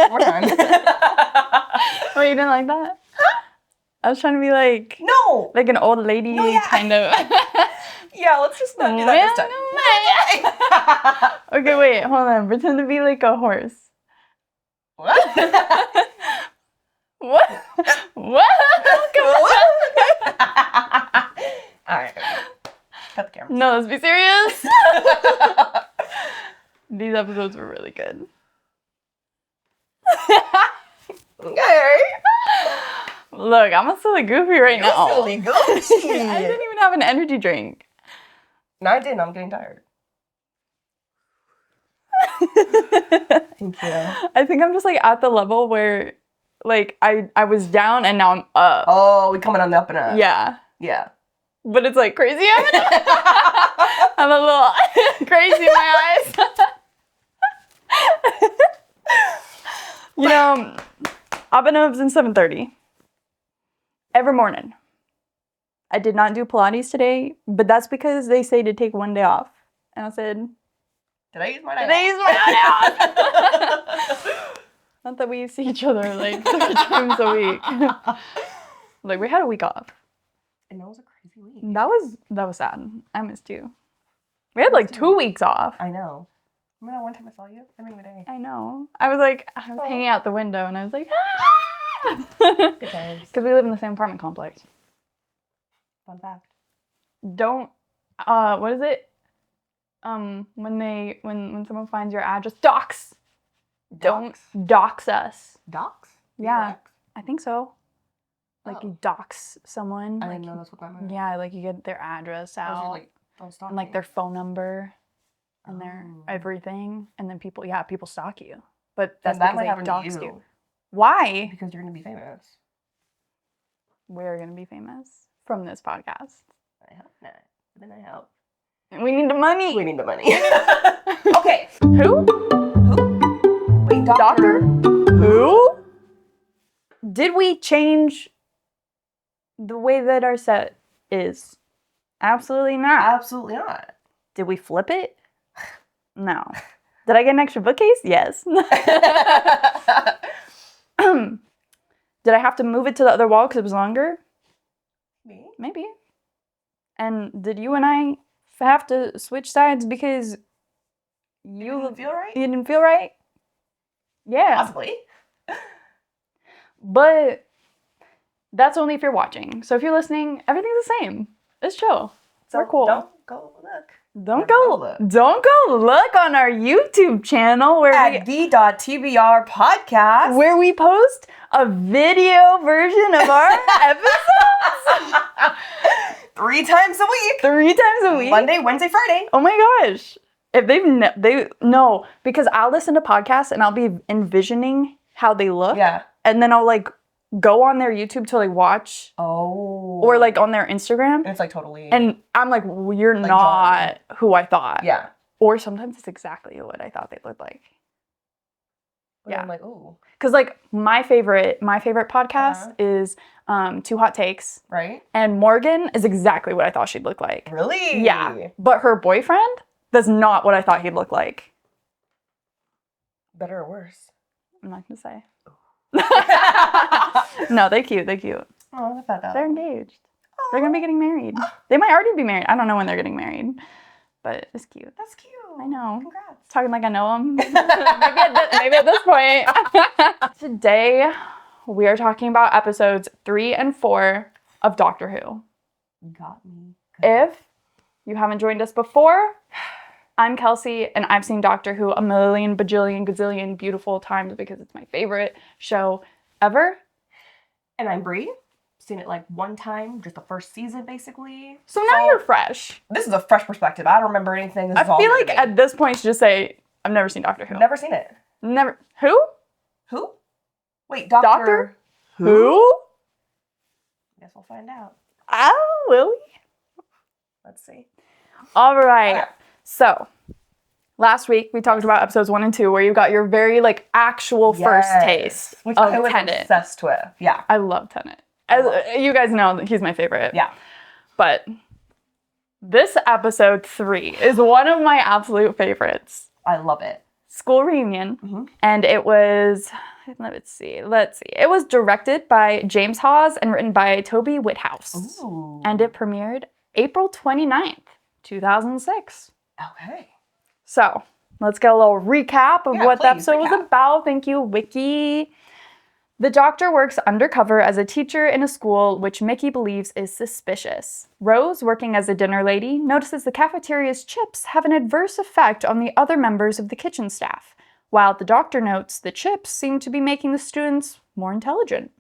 one more time. Oh, you didn't like that? I was trying to be like... No! Like an old lady kind of... Yeah, let's just not do that this time. Okay, wait, hold on. Pretend to be like a horse. What? What? What? Alright. Cut the camera. No, let's be serious. These episodes were really good. Okay. Look, I'm silly goofy right now. Silly goofy. I didn't even have an energy drink. No, I didn't. I'm getting tired. Thank you. I think I'm just like at the level where like I was down and now I'm up. Oh, we coming on the up and up. Yeah. Yeah. But it's like crazy. I'm a little crazy in my eyes. You know, I've been up since 7:30. Every morning. I did not do Pilates today, but that's because they say to take one day off. And I said, Did I use my night off? Not that we see each other like 3 times a week. Like we had a week off. And that was a crazy week. That was sad. I missed you. We had like 2 weeks off. I know. Remember that one time I saw you? Every day. I know. I was hanging out the window and I was like, Good times. Because we live in the same apartment complex. Fun fact. Don't, what is it? When someone finds your address, dox. Don't dox us. Dox? Yeah, I think so. Like you dox someone. I didn't know that's what that meant. Yeah, like you get their address out. Like, don't stalk and like me. their phone number and their everything. And then people stalk you. But that's that because might they dox you. you. Why? Because you're going to be famous. We're going to be famous from this podcast. I hope not. Then I hope. We need the money. We need the money. Okay. Who? Wait, doctor? Who? Did we change the way that our set is? Absolutely not. Absolutely not. Did we flip it? No. Did I get an extra bookcase? Yes. Did I have to move it to the other wall because it was longer? Maybe. And did you and I have to switch sides because you didn't feel right? You didn't feel right? Yeah. Possibly. But that's only if you're watching. So if you're listening, everything's the same. It's chill. We're cool. Don't go look. Don't go look on our YouTube channel where at the.TBR Podcast, where we post a video version of our episodes 3 times a week. 3 times a week. Monday, Wednesday, Friday. Oh my gosh. If they no, because I'll listen to podcasts and I'll be envisioning how they look. Yeah. And then I'll like go on their YouTube to like watch. Oh. Or like on their Instagram. And it's like totally. And I'm like, well, you're like not who I thought. Yeah. Or sometimes it's exactly what I thought they looked like. But yeah. I'm like, ooh. Because like my favorite podcast is 2 Hot Takes. Right. And Morgan is exactly what I thought she'd look like. Really? Yeah. But her boyfriend, that's not what I thought he'd look like. Better or worse? I'm not gonna say. No, they're cute. They're cute. Oh, I thought that. They're engaged. They're gonna be getting married. They might already be married. I don't know when they're getting married, but it's cute. That's cute. I know. Congrats. Talking like I know them. maybe at this point. Today, we are talking about episodes 3 and 4 of Doctor Who. Got me. If you haven't joined us before, I'm Kelcie, and I've seen Doctor Who a million, bajillion, gazillion beautiful times because it's my favorite show ever. And I'm Bree. Seen it like 1 time, just the first season basically. So now you're fresh. This is a fresh perspective. I don't remember anything. This is I all feel new like to me. at this point you should just say, I've never seen Doctor Who. Never seen it. Never. Who? Who? Wait, Doctor? Who? Guess we'll find out. Oh, will we? Let's see. All right. Okay. So, last week we talked about episodes 1 and 2 where you got your very like actual first taste Which of I was Tenet. obsessed with. Yeah. I love Tenet. As you guys know, he's my favorite. Yeah. But this episode 3 is one of my absolute favorites. I love it. school reunion, and it was, let's see. It was directed by James Hawes and written by Toby Whithouse. Ooh. And it premiered April 29th, 2006. Okay. So, let's get a little recap of what the please, episode was about. Thank you, Wiki. The doctor works undercover as a teacher in a school which Mickey believes is suspicious. Rose, working as a dinner lady, notices the cafeteria's chips have an adverse effect on the other members of the kitchen staff, while the doctor notes the chips seem to be making the students more intelligent.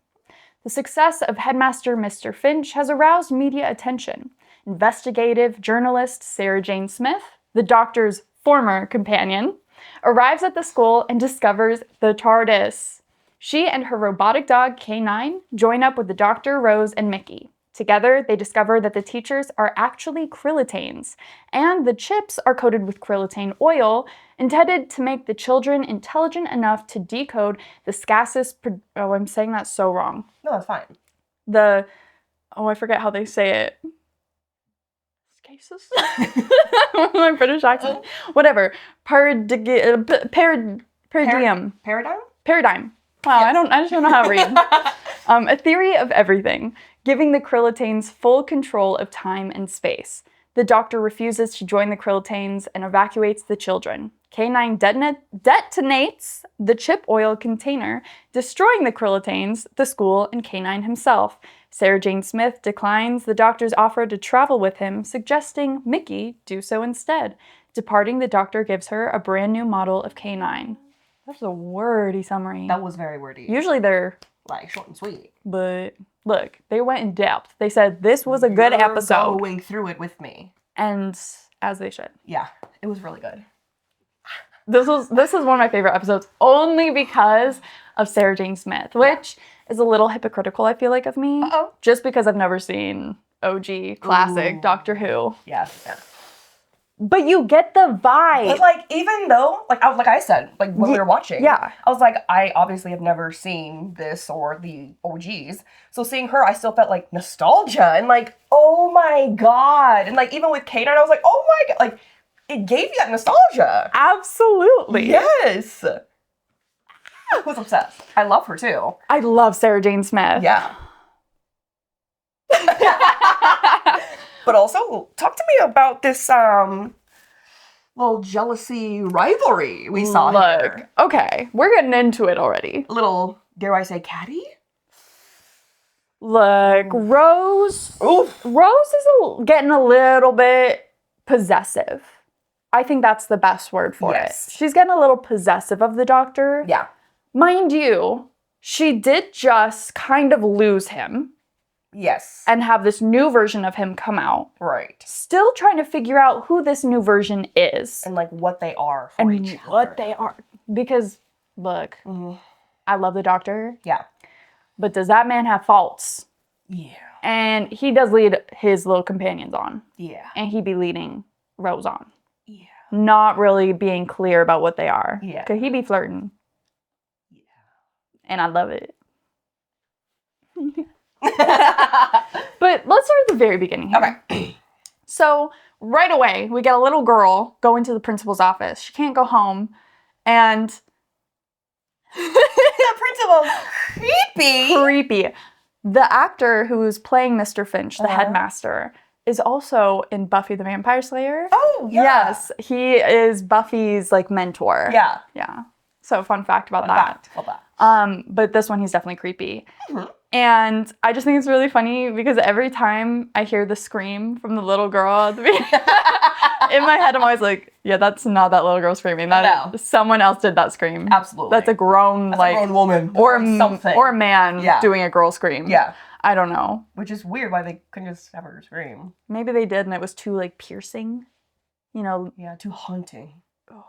The success of Headmaster Mr. Finch has aroused media attention. Investigative journalist Sarah Jane Smith, the doctor's former companion, arrives at the school and discovers the TARDIS. She and her robotic dog, K9, join up with the doctor, Rose, and Mickey. Together, they discover that the teachers are actually krillitanes, and the chips are coated with krillitane oil, intended to make the children intelligent enough to decode the scasis... I'm saying that so wrong. No, that's fine. I forget how they say it. Scasis? My British accent. Whatever. Paradigm. Paradigm? Wow, Yes. I just don't know how to read. A theory of everything, giving the krillitanes full control of time and space. The doctor refuses to join the krillitanes and evacuates the children. K9 detonates the chip oil container, destroying the krillitanes, the school, and K9 himself. Sarah Jane Smith declines the doctor's offer to travel with him, suggesting Mickey do so instead. Departing, the doctor gives her a brand new model of K9. That's a wordy summary. That was very wordy. Usually they're like short and sweet. But look, they went in depth. They said this was a good episode. Going through it with me. And as they should. Yeah, it was really good. This is one of my favorite episodes only because of Sarah Jane Smith, which is a little hypocritical, I feel like, of me. Uh-oh. Just because I've never seen OG classic Doctor Who. Yeah. But you get the vibe. But like, even though, like I said, like when we were watching, yeah. I was like, I obviously have never seen this or the OGs. So seeing her, I still felt like nostalgia and like, oh my God. And like, even with K9, I was like, oh my God. Like, it gave you that nostalgia. Absolutely. Yes. I was obsessed. I love her too. I love Sarah Jane Smith. Yeah. But also, talk to me about this little jealousy rivalry we saw here. Okay, we're getting into it already. A little, dare I say, catty? Look, Rose. Oof. Rose is getting a little bit possessive. I think that's the best word for it. She's getting a little possessive of the doctor. Yeah. Mind you, she did just kind of lose him. Yes. And have this new version of him come out. Right. Still trying to figure out who this new version is. And like what they are for each other. What they are. Because, look, I love the doctor. Yeah. But does that man have faults? Yeah. And he does lead his little companions on. Yeah. And he be leading Rose on. Yeah. Not really being clear about what they are. Yeah. Could he be flirting? Yeah. And I love it. But let's start at the very beginning here. Okay. So right away, we get a little girl go into the principal's office. She can't go home. And the principal, creepy. The actor who's playing Mr. Finch, the headmaster, is also in Buffy the Vampire Slayer. Oh, yeah. Yes, he is Buffy's like mentor. Yeah. Yeah. So fun fact about that. Love that. But this one, he's definitely creepy. And I just think it's really funny because every time I hear the scream from the little girl at the beginning, in my head, I'm always like, yeah, that's not that little girl screaming. That someone else did that scream. Absolutely. That's a grown, a grown woman. Or something. Or a man doing a girl scream. Yeah. I don't know. Which is weird why they couldn't just have her scream. Maybe they did and it was too, like, piercing. You know. Yeah, too haunting. Oh,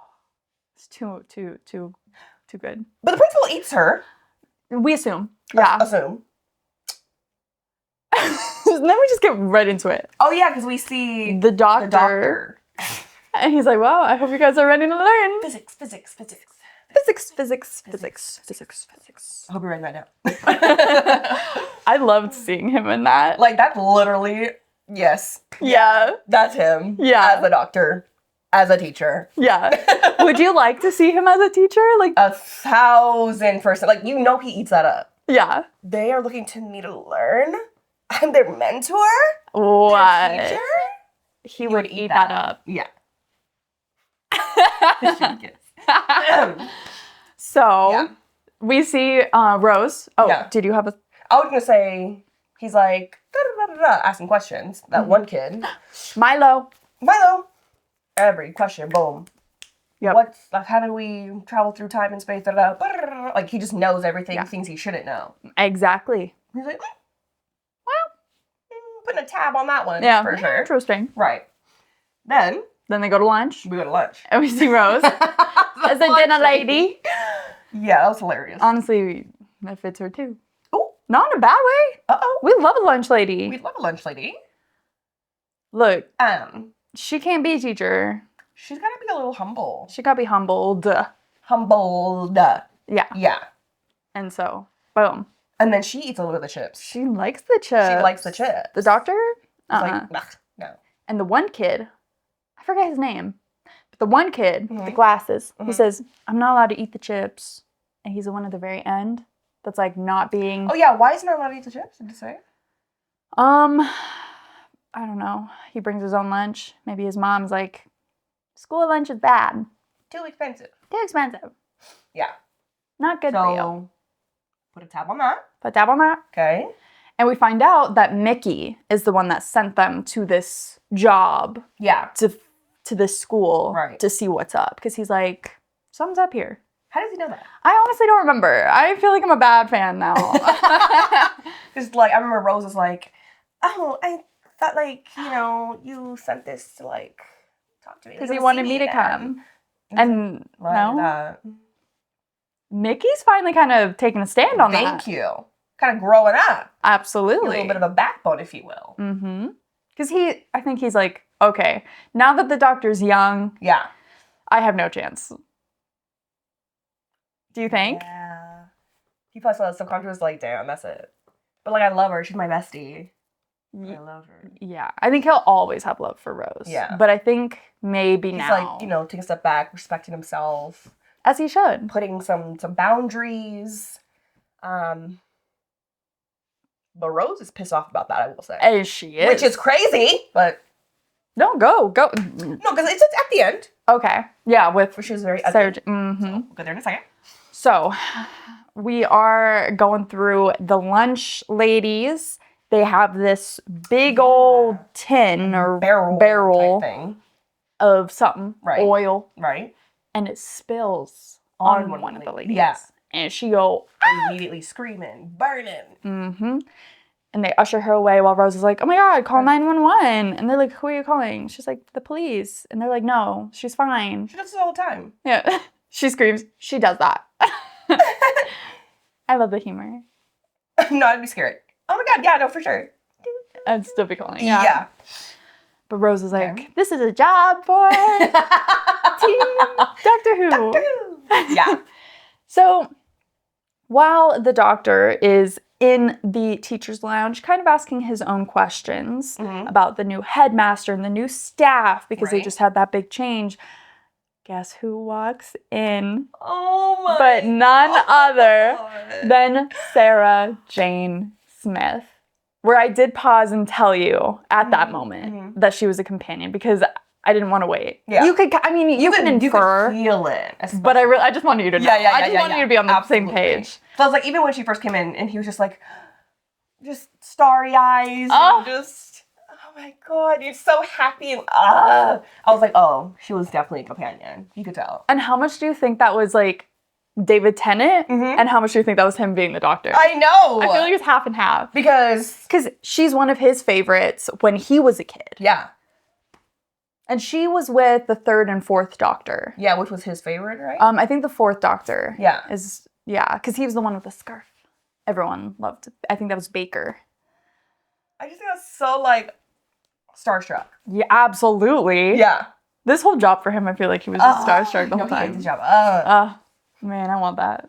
it's too good. But the principal eats her. We assume. Yeah. Assume. Then we just get right into it. Oh, yeah, because we see the doctor. And he's like, well, I hope you guys are ready to learn. Physics. I hope you're writing that down. I loved seeing him in that. Like, that's literally, yes. Yeah. That's him. Yeah. As the doctor. as a teacher. Yeah. Would you like to see him as a teacher? Like, 1,000%. Like, you know he eats that up. yeah. They are looking to me to learn. I'm their mentor. What? Their teacher. He would eat that up. Yeah. So, Yeah. we see Rose. Oh, Yeah. did you have a... I was going to say, he's like, asking questions. That one kid. Milo. Every question, boom. Yep. How do we travel through time and space? Like, he just knows everything, things he shouldn't know. Exactly. He's like, putting a tab on that one, for sure. Interesting. Right. Then they go to lunch. we go to lunch. And we see Rose as a dinner lady. Yeah, that was hilarious. Honestly, that fits her too. Oh. Not in a bad way. Uh-oh. We love a lunch lady. We love a lunch lady. Look, she can't be a teacher. She's got to be a little humble. She gotta be humbled. Humbled. Yeah. Yeah. And so, boom. And then she eats a little of the chips. She likes the chips. She likes the chips. The doctor? It's like, no. And the one kid, I forget his name, but the one kid with the glasses, he says, I'm not allowed to eat the chips. And he's the one at the very end that's like not being... Oh, yeah. Why isn't he allowed to eat the chips? Did you say? I don't know. He brings his own lunch. Maybe his mom's like, school lunch is bad. Too expensive. Too expensive. Yeah. Not good for you. Put a tab on that. Put a tab on that. Okay. And we find out that Mickey is the one that sent them to this job. Yeah. To this school. Right. To see what's up. Because he's like, something's up here. How does he know that? I honestly don't remember. I feel like I'm a bad fan now. Because, like, I remember Rose was like, oh, I thought, like, you sent this to, like, talk to me. Because he wanted me to come. And no. Mickey's finally kind of taking a stand on that. Thank you. Kind of growing up. Absolutely. A little bit of a backbone, if you will. Mm-hmm. Because I think he's like, okay, now that the doctor's young, yeah, I have no chance. Do you think? Yeah. He probably saw that subconscious, like, damn, that's it. But, like, I love her. She's my bestie. I love her. Yeah. I think he'll always have love for Rose. Yeah. But I think maybe he's now. like, taking a step back, respecting himself. As he should. Putting some boundaries. But Rose is pissed off about that, I will say. As she is. Which is crazy, but... No, go. No, because it's at the end. Okay. Yeah, with... She was very... Sarah. Mm-hmm. So we'll go there in a second. So, we are going through the lunch ladies. They have this big old tin or barrel type thing of something. Right. Oil. Right. And it spills on one of the ladies. Yeah. And she go... immediately screaming, burning. Mm-hmm. And they usher her away while Rose is like, oh my God, call 911. And they're like, who are you calling? She's like, the police. And they're like, no, she's fine. She does this all the time. Yeah. She screams. She does that. I love the humor. No, I'd be scared. Oh my God, yeah, no, for sure. I'd still be calling. Yeah. But Rose is like, this is a job for Team Doctor Who. Doctor Who. Yeah. So while the doctor is in the teacher's lounge, kind of asking his own questions about the new headmaster and the new staff because they just had that big change, guess who walks in? Oh my But none other than Sarah Jane Smith. Where I did pause and tell you at that moment that she was a companion because I didn't want to wait. Yeah. You can infer. You could feel it. But I just wanted you to know. I just wanted you to be on the same page. So I was like, even when she first came in and he was just like, just starry eyes. Oh. And just, oh my God, you're so happy. And I was like, oh, she was definitely a companion. You could tell. And how much do you think that was like David Tennant? And how much do you think that was him being the doctor? I know. I feel like it's half and half. Because she's one of his favorites when he was a kid. Yeah. And she was with the third and fourth doctor. Yeah, which was his favorite, right? I think the fourth doctor. Yeah. Because he was the one with the scarf. Everyone loved. I think that was Baker. I just think that's so, like, starstruck. Yeah, absolutely. Yeah. This whole job for him, I feel like he was just starstruck the whole time. He did the job. Man, I want that.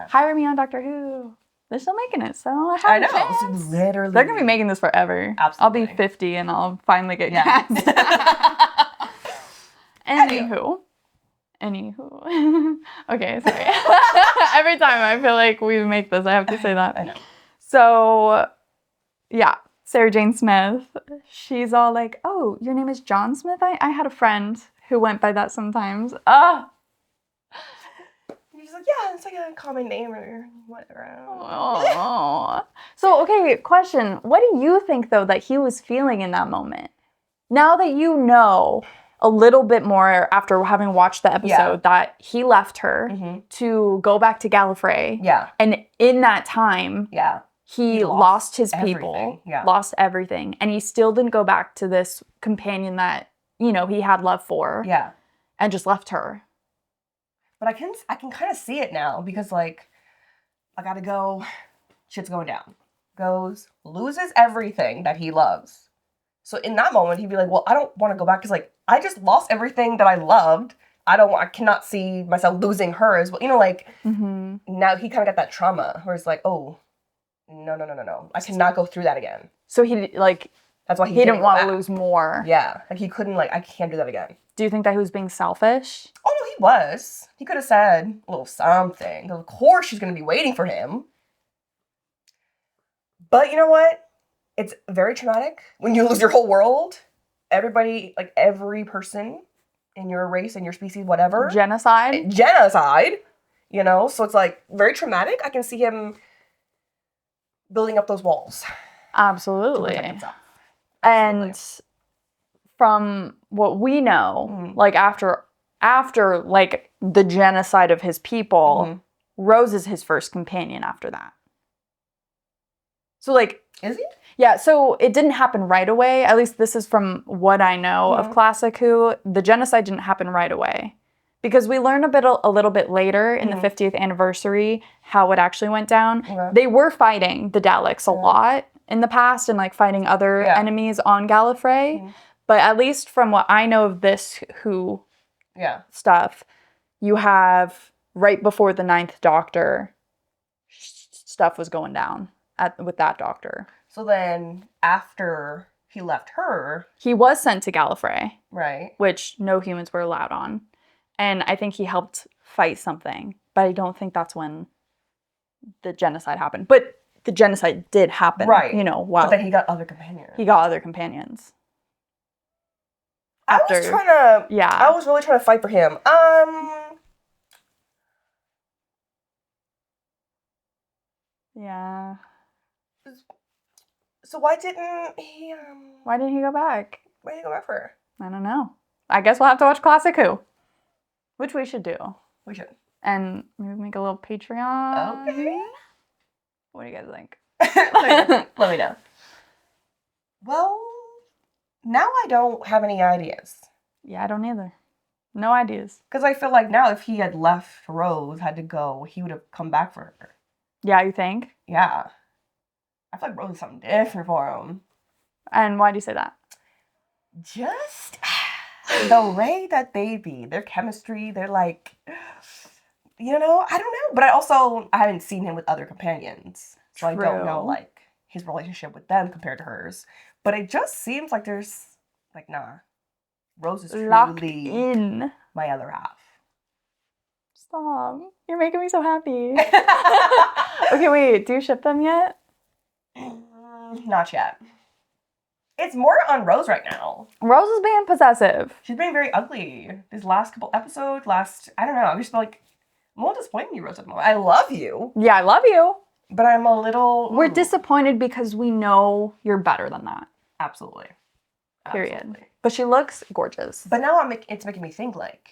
Hire me on Doctor Who. They're still making it, so I know. Literally. They're going to be making this forever. Absolutely. I'll be 50 and I'll finally get cast. Anywho. Okay, sorry. Every time I feel like we make this, I have to say that. I know. So, yeah, Sarah Jane Smith, she's all like, oh, your name is John Smith? I had a friend who went by that sometimes. She's like, yeah, it's like a common name or whatever. Oh. So, okay, question. What do you think, though, that he was feeling in that moment? Now that you know a little bit more after having watched the episode that he left her to go back to Gallifrey. Yeah. And in that time, he lost his people, lost everything. And he still didn't go back to this companion that, you know, he had love for. Yeah. And just left her. But I can kind of see it now because, like, I gotta go. Shit's going down. Goes, loses everything that he loves. So in that moment, he'd be like, well, I don't want to go back because, like, I just lost everything that I loved. I cannot see myself losing her as well. You know, like, now he kind of got that trauma where it's like, oh, no. I cannot go through that again. So he, like, that's why he didn't want to lose more. Yeah. Like, he couldn't, like, I can't do that again. Do you think that he was being selfish? Oh, no, he was. He could have said a little something. Of course she's going to be waiting for him. But you know what? It's very traumatic when you lose your whole world. Everybody, like every person in your race and your species, whatever. Genocide, you know? So it's like very traumatic. I can see him building up those walls. Absolutely. And from what we know, like after like the genocide of his people, Rose is his first companion after that. So like... Is he? Yeah, so it didn't happen right away. At least this is from what I know of Classic Who. The genocide didn't happen right away. Because we learn a little bit later in the 50th anniversary how it actually went down. They were fighting the Daleks a lot in the past and like fighting other enemies on Gallifrey. But at least from what I know of this Who stuff, you have right before the 9th Doctor, stuff was going down with that Doctor. So then, after he left her... He was sent to Gallifrey. Right. Which no humans were allowed on. And I think he helped fight something. But I don't think that's when the genocide happened. But the genocide did happen. Right. You know, while... But then he got other companions. I was really trying to fight for him. Yeah. So why didn't he, Why didn't he go back? Why didn't he go back for her? I don't know. I guess we'll have to watch Classic Who. Which we should do. We should. And maybe make a little Patreon. Okay. What do you guys think? Let me know. Well, now I don't have any ideas. Yeah, I don't either. No ideas. Because I feel like now if he had left Rose, had to go, he would have come back for her. Yeah, you think? Yeah. I feel like Rose is something different for him. And why do you say that? Just the way that they be, their chemistry, they're like, you know, I don't know. But I haven't seen him with other companions. So I don't know, like, his relationship with them compared to hers. But it just seems like there's, like, nah. Rose is truly locked in my other half. Stop. You're making me so happy. Okay, wait. Do you ship them yet? Not yet. It's more on Rose right now. Rose is being possessive. She's being very ugly. These last couple episodes, I don't know. I'm just like, I'm a little disappointed in you, Rose, at the moment. I love you. Yeah, I love you. But I'm a little... We're disappointed because we know you're better than that. Absolutely. Period. Absolutely. But she looks gorgeous. But now it's making me think, like,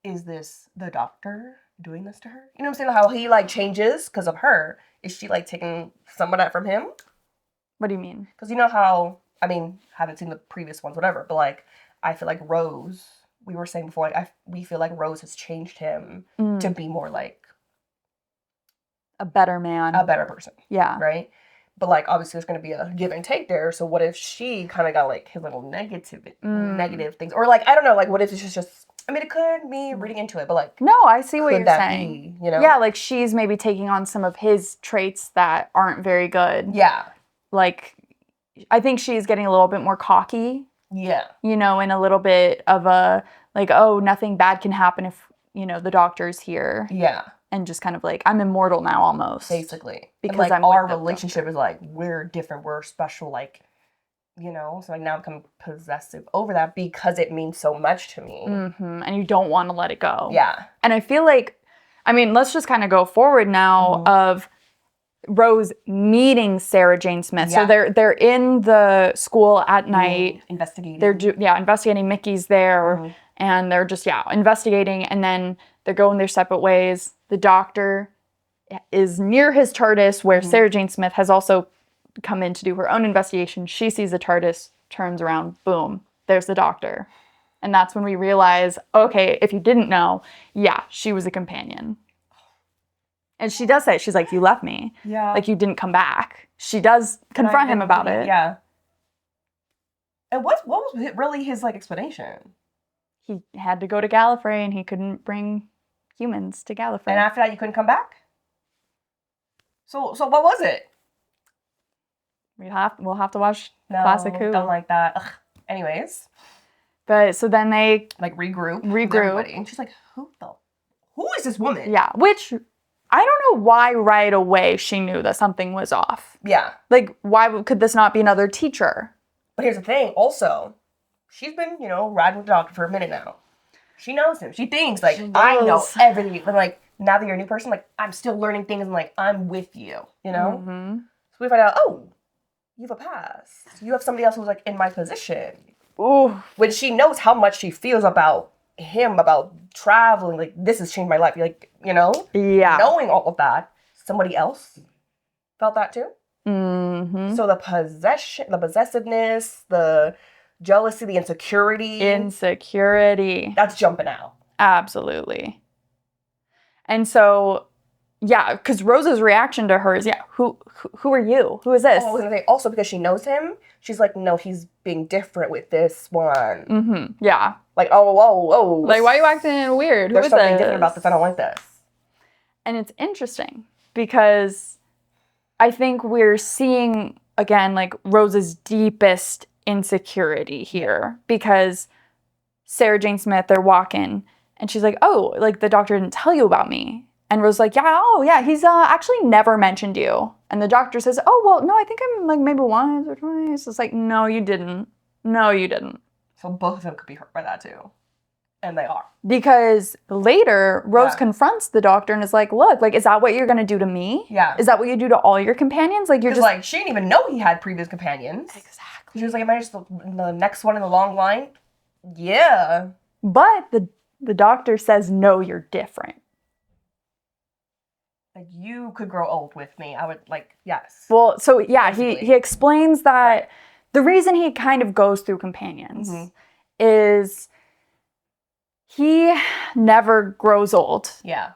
is this the Doctor doing this to her? You know what I'm saying? How he, like, changes because of her. Is she, like, taking some of that from him? What do you mean? Because you know how, I mean, haven't seen the previous ones, whatever, but, like, I feel like Rose, we were saying before, like, we feel like Rose has changed him to be more, like... a better man. A better person. Yeah. Right? But, like, obviously there's going to be a give and take there, so what if she kind of got, like, his little negative things? Or, like, I don't know, like, what if it's just... I mean, it could be reading into it, but, like... No, I see what you're saying. Be, you know? Yeah, like, she's maybe taking on some of his traits that aren't very good. Yeah. Like, I think she's getting a little bit more cocky. Yeah. You know, and a little bit of a, like, oh, nothing bad can happen if, you know, the doctor's here. Yeah. And just kind of like, I'm immortal now almost. Basically. Because and, like, I'm our with the relationship doctor. is like, we're different, we're special, like, you know? So, like, now I'm becoming possessive over that because it means so much to me. Mm-hmm. And you don't want to let it go. Yeah. And I feel like, I mean, let's just kind of go forward now of Rose meeting Sarah Jane Smith. Yeah. So they're in the school at night. Investigating. They're investigating. Mickey's there. And they're just, investigating. And then they're going their separate ways. The doctor is near his TARDIS, where Sarah Jane Smith has also come in to do her own investigation. She sees the TARDIS, turns around, boom, there's the doctor. And that's when we realize, okay, if you didn't know, she was a companion. And she does say, she's like, you left me. Yeah. Like, you didn't come back. She does confront him about it. Yeah. And what was really his, like, explanation? He had to go to Gallifrey, and he couldn't bring humans to Gallifrey. And after that, you couldn't come back? So what was it? We'll have to watch Classic Who. Don't like that. Ugh. Anyways. But so then they like regroup. With everybody. And she's like, who is this woman? Yeah, which I don't know why right away she knew that something was off. Yeah. Like, why could this not be another teacher? But here's the thing, also, she's been, you know, riding with the doctor for a minute now. She knows him. She thinks, like, I know everything. But, like, now that you're a new person, like, I'm still learning things and, like, I'm with you, you know? So we find out, oh, you have a past. You have somebody else who's, like, in my position. Ooh. When she knows how much she feels about him, about traveling, like, this has changed my life. Like, you know? Yeah. Knowing all of that, somebody else felt that too. So the possession, the possessiveness, the jealousy, the insecurity. That's jumping out. Absolutely. And so, yeah, because Rose's reaction to her is, who are you? Who is this? Oh, I was gonna say, also because she knows him, she's like, no, he's being different with this one. Yeah. Like, whoa. Like, why are you acting weird? There's something different about this. I don't like this. And it's interesting because I think we're seeing, again, like, Rose's deepest insecurity here, because Sarah Jane Smith, they're walking, and she's like, oh, like, the doctor didn't tell you about me. And Rose's like, he's actually never mentioned you. And the doctor says, oh, well, no, I think I'm, like, maybe once or twice. It's like, no, you didn't. No, you didn't. So both of them could be hurt by that, too. And they are. Because later, Rose confronts the doctor and is like, look, like, is that what you're going to do to me? Yeah. Is that what you do to all your companions? Like, you're just... like, she didn't even know he had previous companions. Exactly. She was like, am I just the next one in the long line? Yeah. But the doctor says, no, you're different. Like, you could grow old with me. I would, like, yes. Well, so, yeah, he explains that the reason he kind of goes through companions is... he never grows old. Yeah.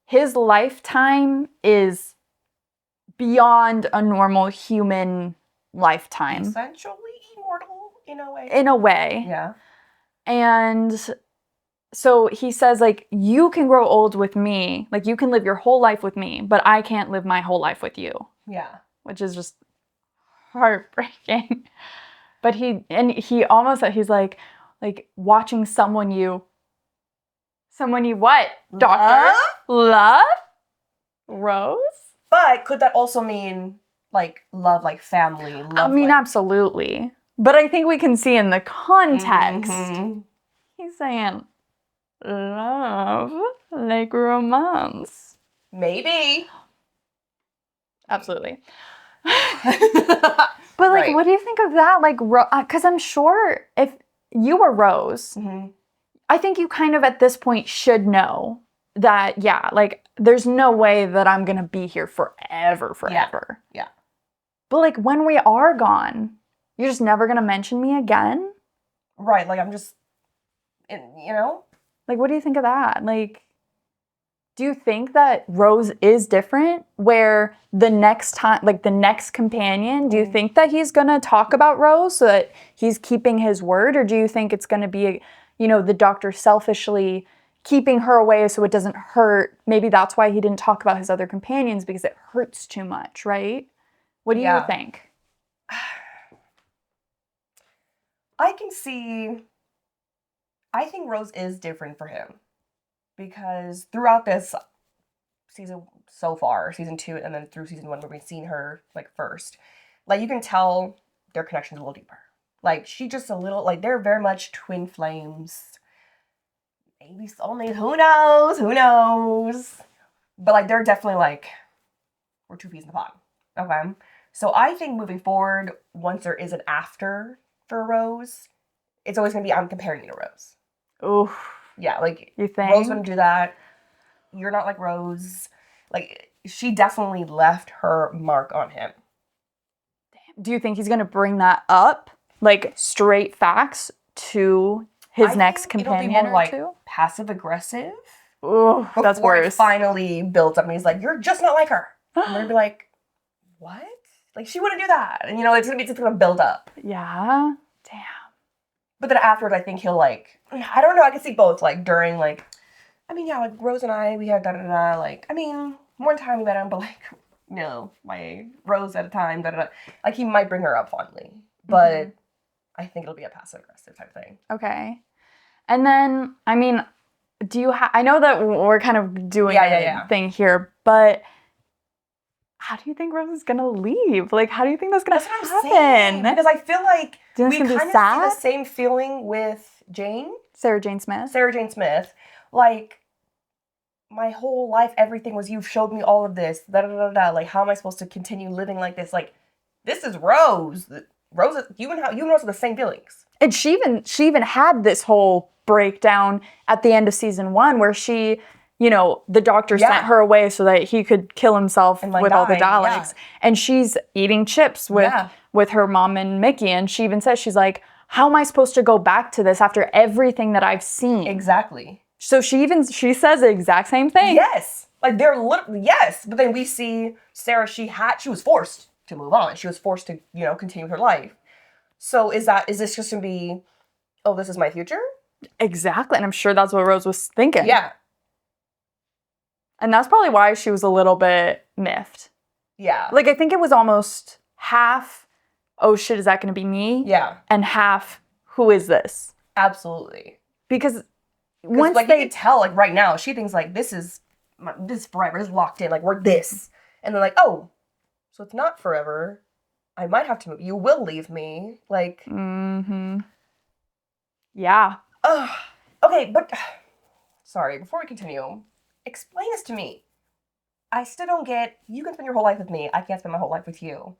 His lifetime is beyond a normal human lifetime. Essentially immortal, in a way. In a way. Yeah. And so he says, like, you can grow old with me. Like, you can live your whole life with me, but I can't live my whole life with you. Yeah. Which is just heartbreaking. But he almost, he's like watching someone you what, doctor? Love? Rose? But could that also mean, like, love, like family? Love, I mean, like... absolutely. But I think we can see in the context, he's saying, love, like romance. Maybe. Absolutely. But, like, what do you think of that? Like, because I'm sure if you were Rose... I think you kind of at this point should know that, like, there's no way that I'm going to be here forever. Yeah. But, like, when we are gone, you're just never going to mention me again? Right, like, I'm just, you know? Like, what do you think of that? Like, do you think that Rose is different? Where the next time, like, the next companion, do you think that he's going to talk about Rose so that he's keeping his word? Or do you think it's going to be the doctor selfishly keeping her away so it doesn't hurt? Maybe that's why he didn't talk about his other companions, because it hurts too much, right? What do you think? I can see I think Rose is different for him because throughout this season so far, season 2, and then through season 1, where we've seen her like first, like you can tell their connection's a little deeper. Like she just a little like they're very much twin flames. Maybe soulmates. Who knows? But like they're definitely like we're 2 peas in the pod. Okay. So I think moving forward, once there is an after for Rose, it's always gonna be I'm comparing you to Rose. Ooh. Yeah, like You think? Rose wouldn't do that. You're not like Rose. Like she definitely left her mark on him. Do you think he's gonna bring that up, like straight facts, to his next companion it'll be more or like two? passive aggressive. Ooh, that's Before it worse. finally builds up and he's like, you're just not like her. And they're gonna be like, what? Like she wouldn't do that. And it's gonna build up. Yeah. Damn. But then afterwards I think he'll like I don't know, I can see both like during like like Rose and I we had da-da-da like one time we met him, but like my Rose at a time, da-da-da. Like he might bring her up fondly. But I think it'll be a passive aggressive type thing. Okay. And then, do you I know that we're kind of doing a thing here, but how do you think Rose is gonna leave? Like, how do you think that's gonna happen? Because I feel like we kind of see the same feeling with Sarah Jane Smith. Like, my whole life, everything was you've showed me all of this. Da da da da. Like, how am I supposed to continue living like this? Like, this is Rose. Rose, you and Rose are the same feelings. And she even had this whole breakdown at the end of season 1 where she, the doctor sent her away so that he could kill himself and, with all the Daleks. Yeah. And she's eating chips with her mom and Mickey. And she even says, she's like, how am I supposed to go back to this after everything that I've seen? Exactly. So she says the exact same thing. Yes. Like they're literally, yes. But then we see Sarah, she was forced to move on. She was forced to, continue her life. So is this just gonna be, oh, this is my future? Exactly. And I'm sure that's what Rose was thinking. Yeah. And that's probably why she was a little bit miffed. Yeah. Like I think it was almost half, oh shit, is that gonna be me? Yeah. And half, who is this? Absolutely. Because once you can tell, like right now, she thinks like this is forever, this is locked in, like we're this. And they're like, oh, so it's not forever. I might have to move. You will leave me. Like. Mm-hmm. Yeah. Okay, but sorry, before we continue, explain this to me. I still don't get, you can spend your whole life with me. I can't spend my whole life with you.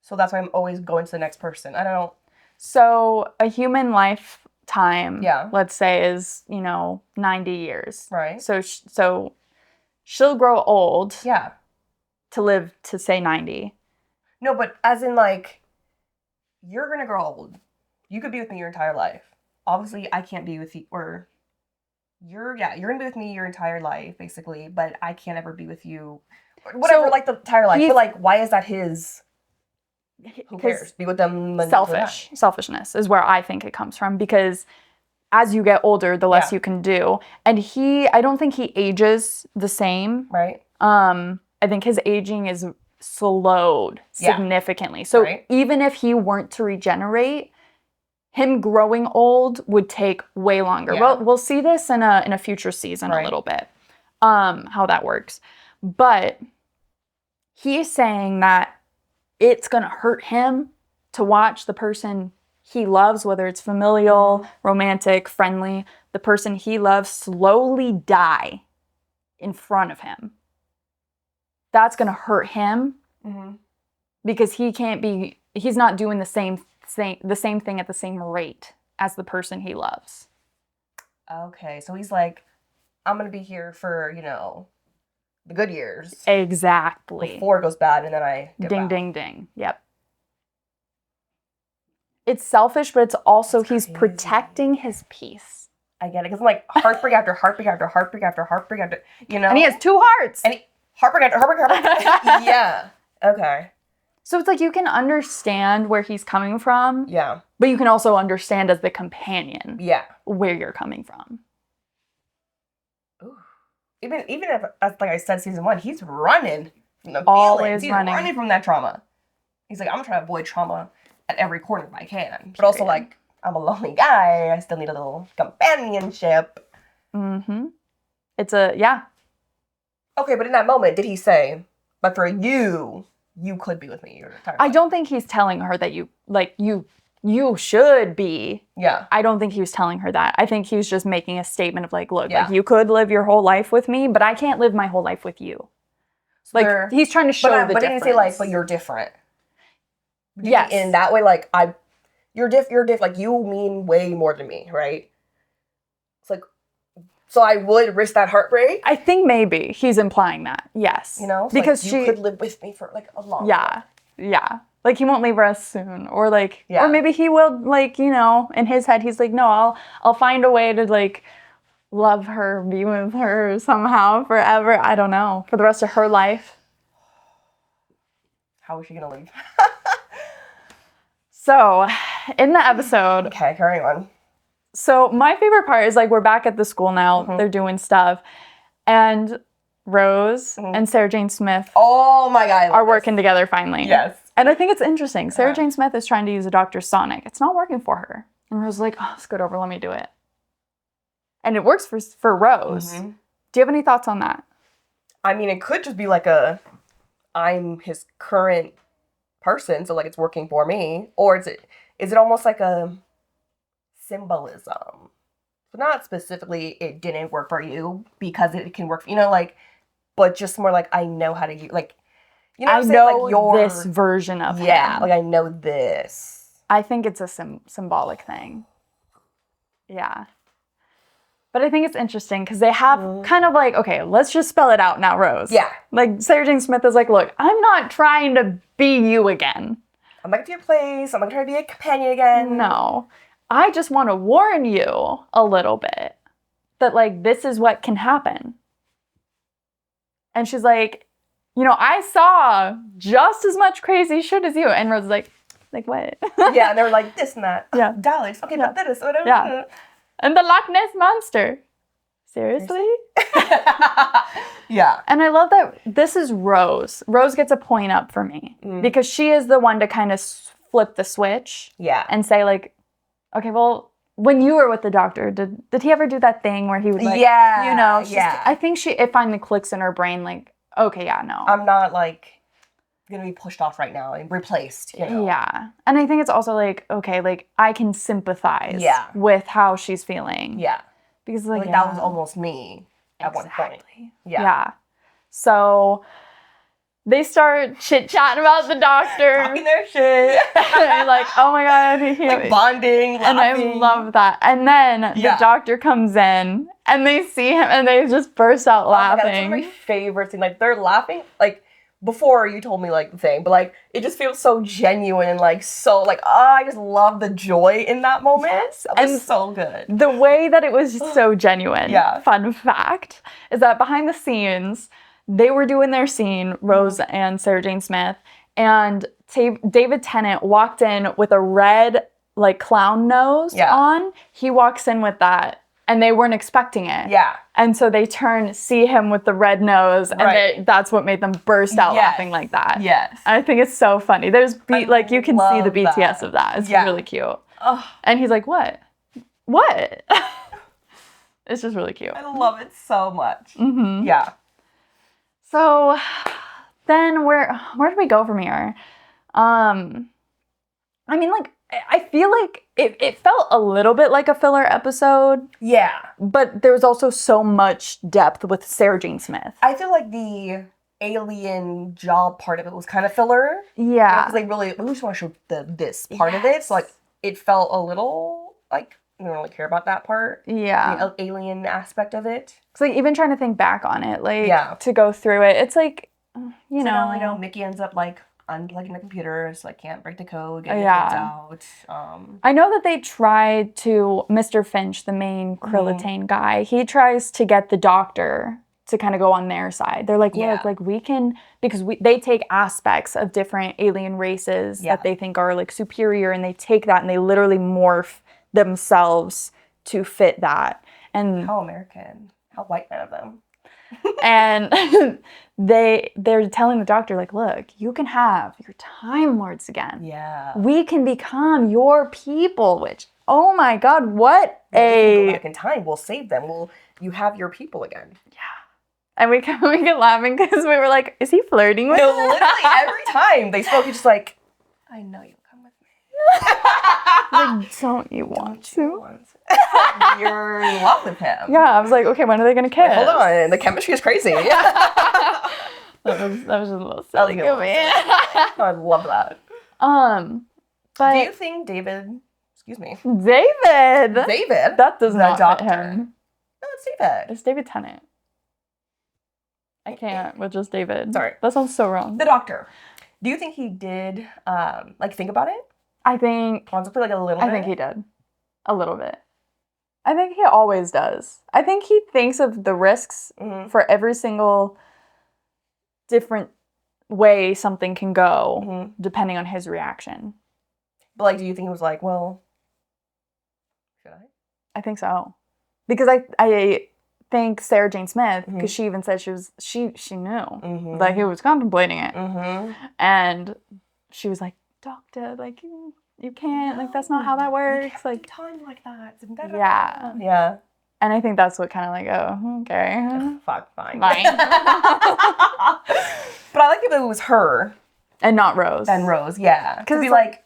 So that's why I'm always going to the next person. I don't. So a human lifetime, yeah, let's say, is 90 years. Right. So she'll grow old. Yeah. To live to say 90. No, but as in like, you're gonna grow old. You could be with me your entire life. Obviously, I can't be with you, or you're gonna be with me your entire life, basically. But I can't ever be with you, whatever, so like the entire life. But like, why is that his? Who cares? Be with them. Selfishness is where I think it comes from, because as you get older, the less you can do. And I don't think he ages the same. Right. I think his aging is slowed significantly. So even if he weren't to regenerate, him growing old would take way longer. Yeah. Well, we'll see this in a future season a little bit, how that works. But he's saying that it's going to hurt him to watch the person he loves, whether it's familial, romantic, friendly, the person he loves slowly die in front of him. That's going to hurt him because he's not doing the same thing at the same rate as the person he loves. Okay, so he's like, I'm going to be here for, the good years. Exactly. Before it goes bad and then I get ding, back. ding, ding. Yep. It's selfish, but it's also he's protecting his peace. I get it, because I'm like heartbreak after heartbreak after heartbreak after heartbreak after, And he has 2 hearts. And heartbreak after heartbreak. Yeah. Okay. So it's like you can understand where he's coming from. Yeah. But you can also understand as the companion. Yeah. Where you're coming from. Ooh. Even if, like I said, season 1, he's running from the feelings. He's running from that trauma. He's like, I'm gonna try to avoid trauma at every corner if I can. But also like, I'm a lonely guy. I still need a little companionship. Mm-hmm. It's a, yeah. Okay, but in that moment, did he say, but for you could be with me your entire life? I don't think he's telling her that you should be. Yeah. I don't think he was telling her that. I think he was just making a statement of like, look, Yeah. like you could live your whole life with me, but I can't live my whole life with you. So like he's trying to show the but difference. didn't he say like, but you're different? Yes. In that way, like you're different. Like you mean way more than me, right? It's like, so I would risk that heartbreak. I think maybe he's implying that. Yes. You know, because like, you could live with me for like a long time. Yeah. Like he won't leave us soon, or like, Yeah. or maybe he will. Like, you know, in his head, he's like, no, I'll find a way to like love her, be with her somehow forever. I don't know, for the rest of her life. How is she gonna leave? So, in the episode, Okay, carry on. so my favorite part is like we're back at the school now. Mhm. They're doing stuff, and Rose and Sarah Jane Smith Oh my god, I love are this. working together finally. Yes. And I think it's interesting. Sarah Jane Smith is trying to use a Dr. Sonic. It's not working for her. And Rose is like, oh, scoot over, let me do it. And it works for Rose. Mm-hmm. Do you have any thoughts on that? I mean, it could just be like I'm his current person, so like it's working for me. Or is it almost like a symbolism? So not specifically it didn't work for you because it can work for, like, but just more like I know how to use, like, you know what I'm saying? know Like your this version of him. like I know this. I think it's a symbolic thing. Yeah. But I think it's interesting because they have kind of like, okay, let's just spell it out now, Rose. Yeah. Like Sarah Jane Smith is like, look, I'm not trying to be you again. I'm back to your place. I'm not trying to be a companion again. No. I just want to warn you a little bit that like this is what can happen. And she's like, I saw just as much crazy shit as you. And Rose is like what? Yeah, and they were like this and that. Yeah. Dollars. Okay, but that is whatever. Yeah. And the Loch Ness Monster. Seriously? Yeah. And I love that this is Rose. Rose gets a point up for me because she is the one to kind of flip the switch. Yeah. And say like, okay, well, when you were with the doctor, did he ever do that thing where he would like, I think it finally clicks in her brain like, okay, yeah, no. I'm not like gonna be pushed off right now and replaced, Yeah. And I think it's also like, okay, like I can sympathize with how she's feeling. Yeah. Because like that was almost me at one point. Yeah. So they start chit-chatting about the doctor. Talking their shit. And like, oh my god. Like bonding, and laughing. I love that. And then the doctor comes in and they see him and they just burst out laughing. That's one of my favorite things. Like they're laughing, like before you told me like the thing, but like it just feels so genuine and like so like I just love the joy in that moment. Yes. It was so good. The way that it was so genuine. Yeah. Fun fact is that behind the scenes, they were doing their scene, Rose and Sarah Jane Smith, and David Tennant walked in with a red like clown nose on. He walks in with that. And they weren't expecting it. Yeah. And so they see him with the red nose, and that's what made them burst out laughing like that. Yes. And I think it's so funny. There's like you can see the BTS of that. It's really cute. Oh. And he's like, what? What? It's just really cute. I love it so much. Mm-hmm. Yeah. So then where do we go from here? I mean, like, I feel like it felt a little bit like a filler episode. Yeah. But there was also so much depth with Sarah Jane Smith. I feel like the alien job part of it was kind of filler. Yeah. Because we just want to show this part of it. So, like, it felt a little, like, we don't really care about that part. Yeah. The alien aspect of it. Because, like, even trying to think back on it, like, to go through it, it's like, you know. Mickey ends up, like, unplugging the computer, so I can't break the code, get the kids out. I know that they tried to, Mr. Finch, the main Krillatane guy, he tries to get the doctor to kind of go on their side. They're like, look, like we can, because they take aspects of different alien races that they think are like superior, and they take that and they literally morph themselves to fit that. And how American, how white man of them. And they're telling the doctor, like, look, you can have your Time Lords again. Yeah. We can become your people, which, oh my God, what We can go a... back in time. We'll save them. You have your people again. Yeah. And we kept laughing because we were like, is he flirting with No, her? literally every time they spoke, you're just like, I know you'll come with me. Like, don't you want to? You're in love with him. Yeah, I was like, okay, when are they gonna kiss? Wait, hold on, the chemistry is crazy. that was just a little silly of me. I love that. But do you think David? Excuse me. David. That does the not doctor. fit him. No, it's David. It's David Tennant. I can't with just David. Sorry. That sounds so wrong. The doctor. Do you think he did think about it? I think Constantly, like a little bit? I think he did. A little bit. I think he always does. I think he thinks of the risks for every single different way something can go, depending on his reaction. But like, do you think he was like, well, should I? I think so. Because I think Sarah Jane Smith, because she even said she knew that he was contemplating it. And she was like, doctor, like, you can't, like, that's not how that works. Like, time like that. Yeah. Yeah. And I think that's what kind of like, oh, okay. Fuck, fine. Fine. But I like it that it was her. And not Rose. And Rose, yeah. To be like,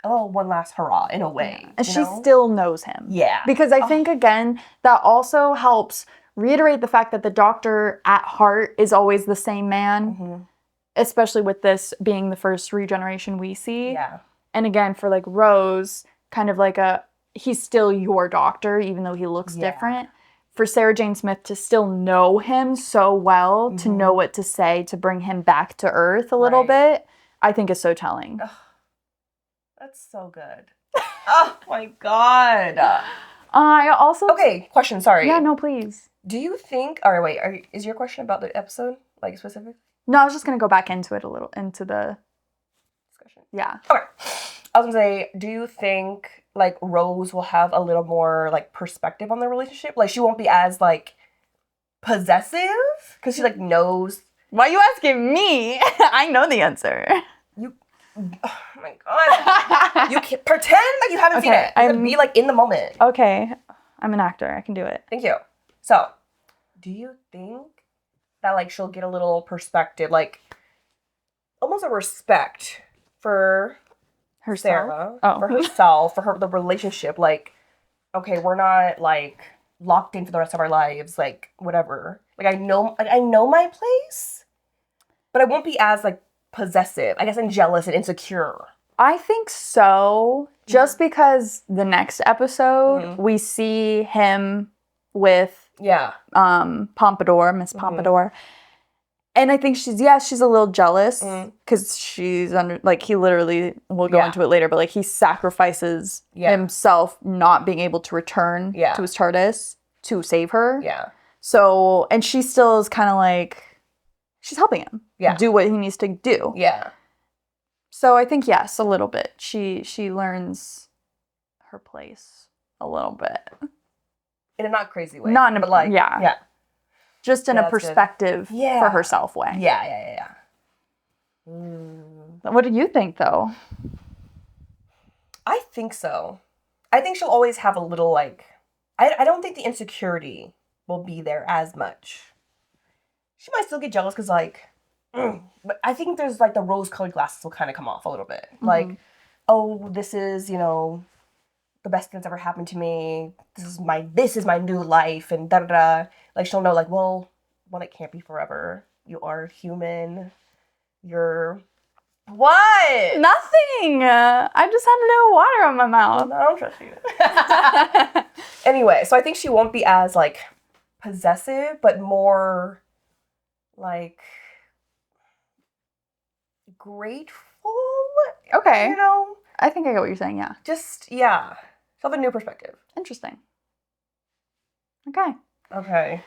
oh, one last hurrah, in a way. And she still knows him. Yeah. Because I think, again, that also helps reiterate the fact that the doctor at heart is always the same man. Especially with this being the first regeneration we see. Yeah. And again, for like Rose, kind of like he's still your doctor, even though he looks different. For Sarah Jane Smith to still know him so well, to know what to say, to bring him back to Earth a little bit, I think is so telling. Ugh. That's so good. Oh my God. I also... Okay, question, sorry. Yeah, no, please. Do you think... All right, wait. Is your question about the episode, like, specific? No, I was just going to go back into it a little, into the... discussion. Yeah. Okay. I was going to say, do you think, like, Rose will have a little more, like, perspective on the relationship? Like, she won't be as, like, possessive? Because she, like, knows... Why are you asking me? I know the answer. Oh my God. You can't pretend like you haven't seen it. You gotta be like in the moment. Okay. I'm an actor. I can do it. Thank you. So, do you think that like she'll get a little perspective, like almost a respect for Herself? Sarah, Oh. for herself, for the relationship? Like, okay, we're not like locked in for the rest of our lives, like whatever. Like I know my place, but I won't be as like possessive, I guess, and jealous and insecure. I think so. Just because the next episode we see him with Pompadour, Miss Pompadour. And I think she's a little jealous because she's under, like, he literally, we'll go into it later, but like he sacrifices himself not being able to return to his TARDIS to save her. Yeah. So, and she still is kind of like, she's helping him do what he needs to do. Yeah. So I think, yes, a little bit. She learns her place a little bit. In a not crazy way. Not in a, but like, yeah. Just in a perspective for herself way. Yeah. What do you think, though? I think so. I think she'll always have a little, like... I don't think the insecurity will be there as much. She might still get jealous because, like... but I think there's, like, the rose-colored glasses will kind of come off a little bit. Like, oh, this is, you know, the best thing that's ever happened to me. This is my new life, and da-da-da. Like, she'll know, like, well, it can't be forever. You are human. You're... What? Nothing. I just had a little water on my mouth. No, I don't trust you. Anyway, so I think she won't be as, like, possessive, but more, like, grateful. Okay. You know? I think I get what you're saying, yeah. Just, yeah. She'll have a new perspective. Interesting. Okay. Okay.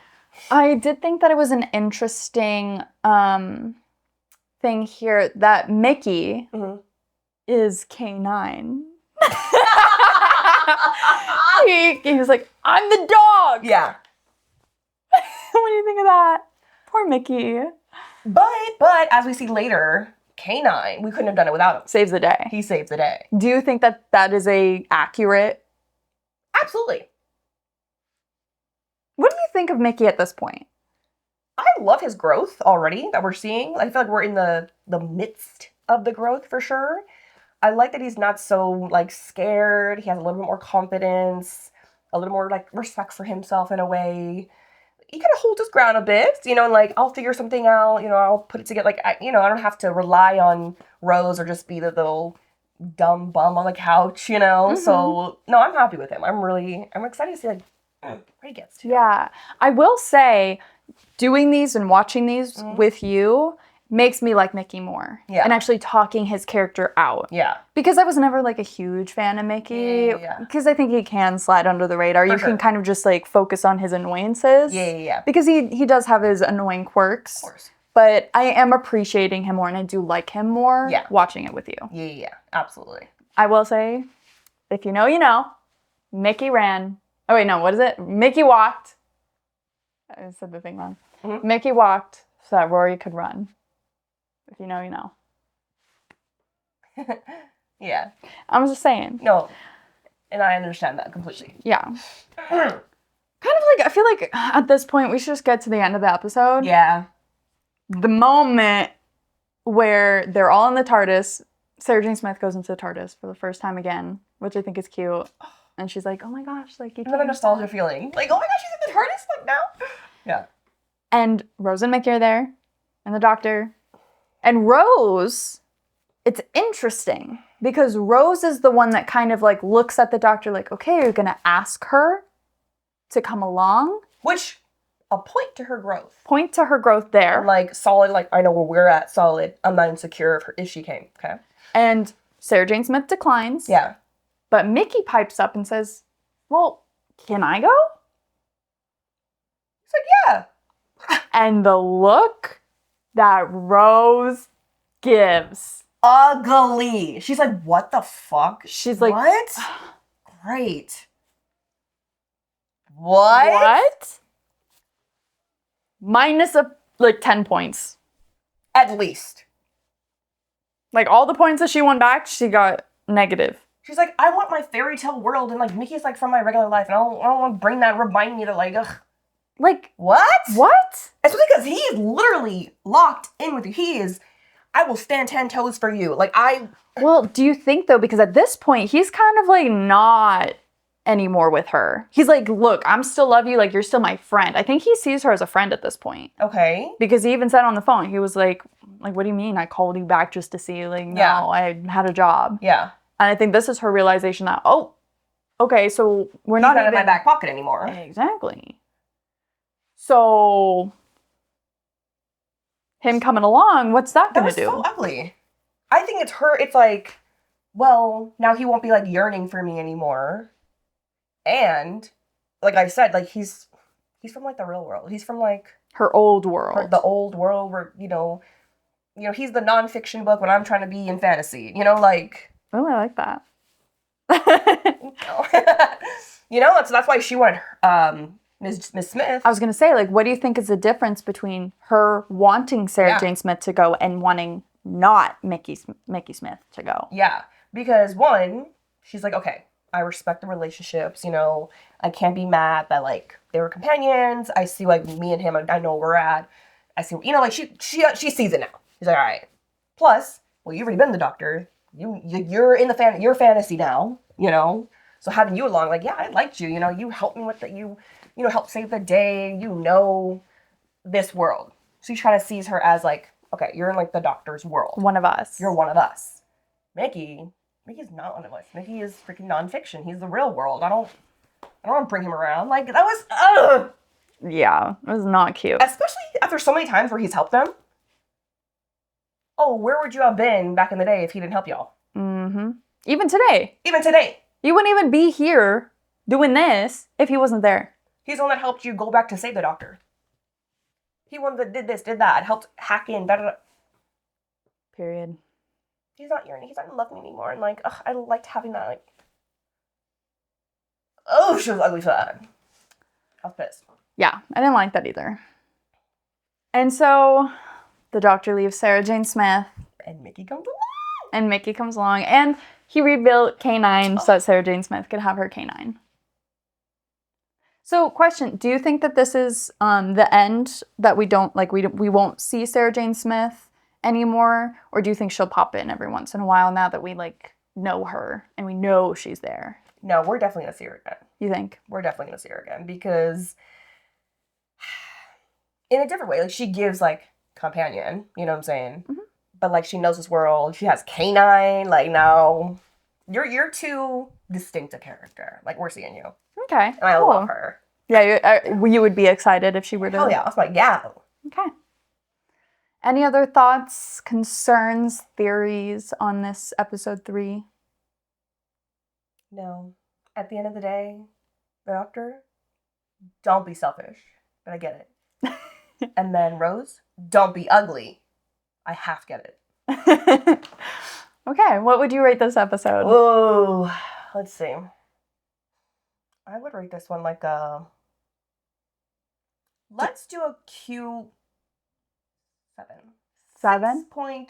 I did think that it was an interesting thing here that Mickey is K9. he was like, I'm the dog! Yeah. What do you think of that? Poor Mickey. But as we see later, K9, we couldn't have done it without him. Saves the day. He saves the day. Do you think that that is a accurate? Absolutely. What do you think of Mickey at this point? I love his growth already that we're seeing. I feel like we're in the midst of the growth for sure. I like that he's not so like scared. He has a little bit more confidence, a little more like respect for himself in a way. He kind of holds his ground a bit, you know, and like I'll figure something out, you know, I'll put it together. Like I don't have to rely on Rose or just be the little dumb bum on the couch, you know. Mm-hmm. So no, I'm happy with him. I'm excited to see like where he gets to. Yeah, I will say, doing these and watching these with you makes me like Mickey more. Yeah. And actually talking his character out. Yeah. Because I was never like a huge fan of Mickey. Yeah. Because I think he can slide under the radar. For you sure. can kind of just like focus on his annoyances. Yeah. Because he does have his annoying quirks. Of course. But I am appreciating him more and I do like him more watching it with you. Yeah. Absolutely. I will say, if you know, you know, Mickey ran. Oh wait, no, what is it? Mickey walked. I said the thing wrong. Mm-hmm. Mickey walked so that Rory could run. If you know, you know. Yeah. I'm just saying. No. And I understand that completely. Yeah. Kind of like, I feel like at this point we should just get to the end of the episode. Yeah. The moment where they're all in the TARDIS, Sarah Jane Smith goes into the TARDIS for the first time again, which I think is cute. And she's like, oh my gosh, like you Another nostalgia feeling. Like, oh my gosh, she's in the TARDIS like now? Yeah. And Rose and Mickey are there. And the doctor. And Rose, it's interesting because Rose is the one that kind of like looks at the doctor like, okay, you're going to ask her to come along. Which, a point to her growth. Point to her growth there. I'm like, solid, like, I know where we're at, solid. I'm not insecure of her if she came, okay? And Sarah Jane Smith declines. Yeah. But Mickey pipes up and says, well, can I go? He's like, yeah. And the look that Rose gives. Ugly. She's like, what the fuck? She's like, what? Great. What? Minus 10 points. At least. Like all the points that she won back, she got negative. She's like, I want my fairy tale world, and like Mickey's like from my regular life, and I don't want to bring that, remind me that like, ugh. Like, what? What? Especially because he is literally locked in with you. He is, I will stand 10 toes for you. Like, Well, do you think, though, because at this point, he's kind of, like, not anymore with her. He's like, look, I'm still love you. Like, you're still my friend. I think he sees her as a friend at this point. Okay. Because he even said on the phone, he was like, what do you mean? I called you back just to see you. Like, no, I had a job. Yeah. And I think this is her realization that, oh, okay, so we're He's not in my back pocket anymore. Exactly. So, him coming along, what's that going to do? That was so ugly. I think it's like, well, now he won't be like yearning for me anymore. And, like I said, like he's from like the real world. He's from like her old world. The old world where, you know, he's the nonfiction book when I'm trying to be in fantasy. You know, like. Oh, I like that. You know, that's why she wanted Miss Smith. I was gonna say, like, what do you think is the difference between her wanting Sarah Jane Smith to go and wanting not Mickey Smith to go? Yeah, because one, she's like, okay, I respect the relationships. You know, I can't be mad that like they were companions. I see like me and him. I know where we're at. I see, you know, like she sees it now. She's like, all right. Plus, well, you've already been the doctor. You're in your fantasy now. You know, so having you along, like, yeah, I liked you. You know, you helped me with the you know, help save the day, you know, this world. So she kind of sees her as like, okay, you're in like the doctor's world. One of us. You're one of us. Mickey's not one of us. Mickey is freaking nonfiction. He's the real world. I don't want to bring him around. Like, that was, ugh. Yeah, it was not cute. Especially after so many times where he's helped them. Oh, where would you have been back in the day if he didn't help y'all? Mm-hmm. Even today. You wouldn't even be here doing this if he wasn't there. He's the one that helped you go back to save the doctor. He one that did this, did that, helped hack in, better. Period. He's not yearning. He's not in love with me anymore. And like, ugh, I liked having that. Like, oh, she was ugly for that. I was pissed. Yeah, I didn't like that either. And so The doctor leaves Sarah Jane Smith. And Mickey comes along. And he rebuilt K9 so that Sarah Jane Smith could have her K9. So, question, do you think that this is the end, that we won't see Sarah Jane Smith anymore? Or do you think she'll pop in every once in a while now that we, know her and we know she's there? No, we're definitely going to see her again. You think? We're definitely going to see her again because in a different way, she gives, companion, you know what I'm saying? Mm-hmm. But, she knows this world. She has K9. No, you're too distinct a character. We're seeing you. Okay, and I love her. Yeah, you would be excited if she were to... Hell yeah. I was like, yeah. Okay. Any other thoughts, concerns, theories on this episode 3? No. At the end of the day, the doctor, don't be selfish. But I get it. And then Rose, don't be ugly. I half get it. Okay, what would you rate this episode? Oh, let's see. I would rate this one let's do a Q7. 7? 6.5.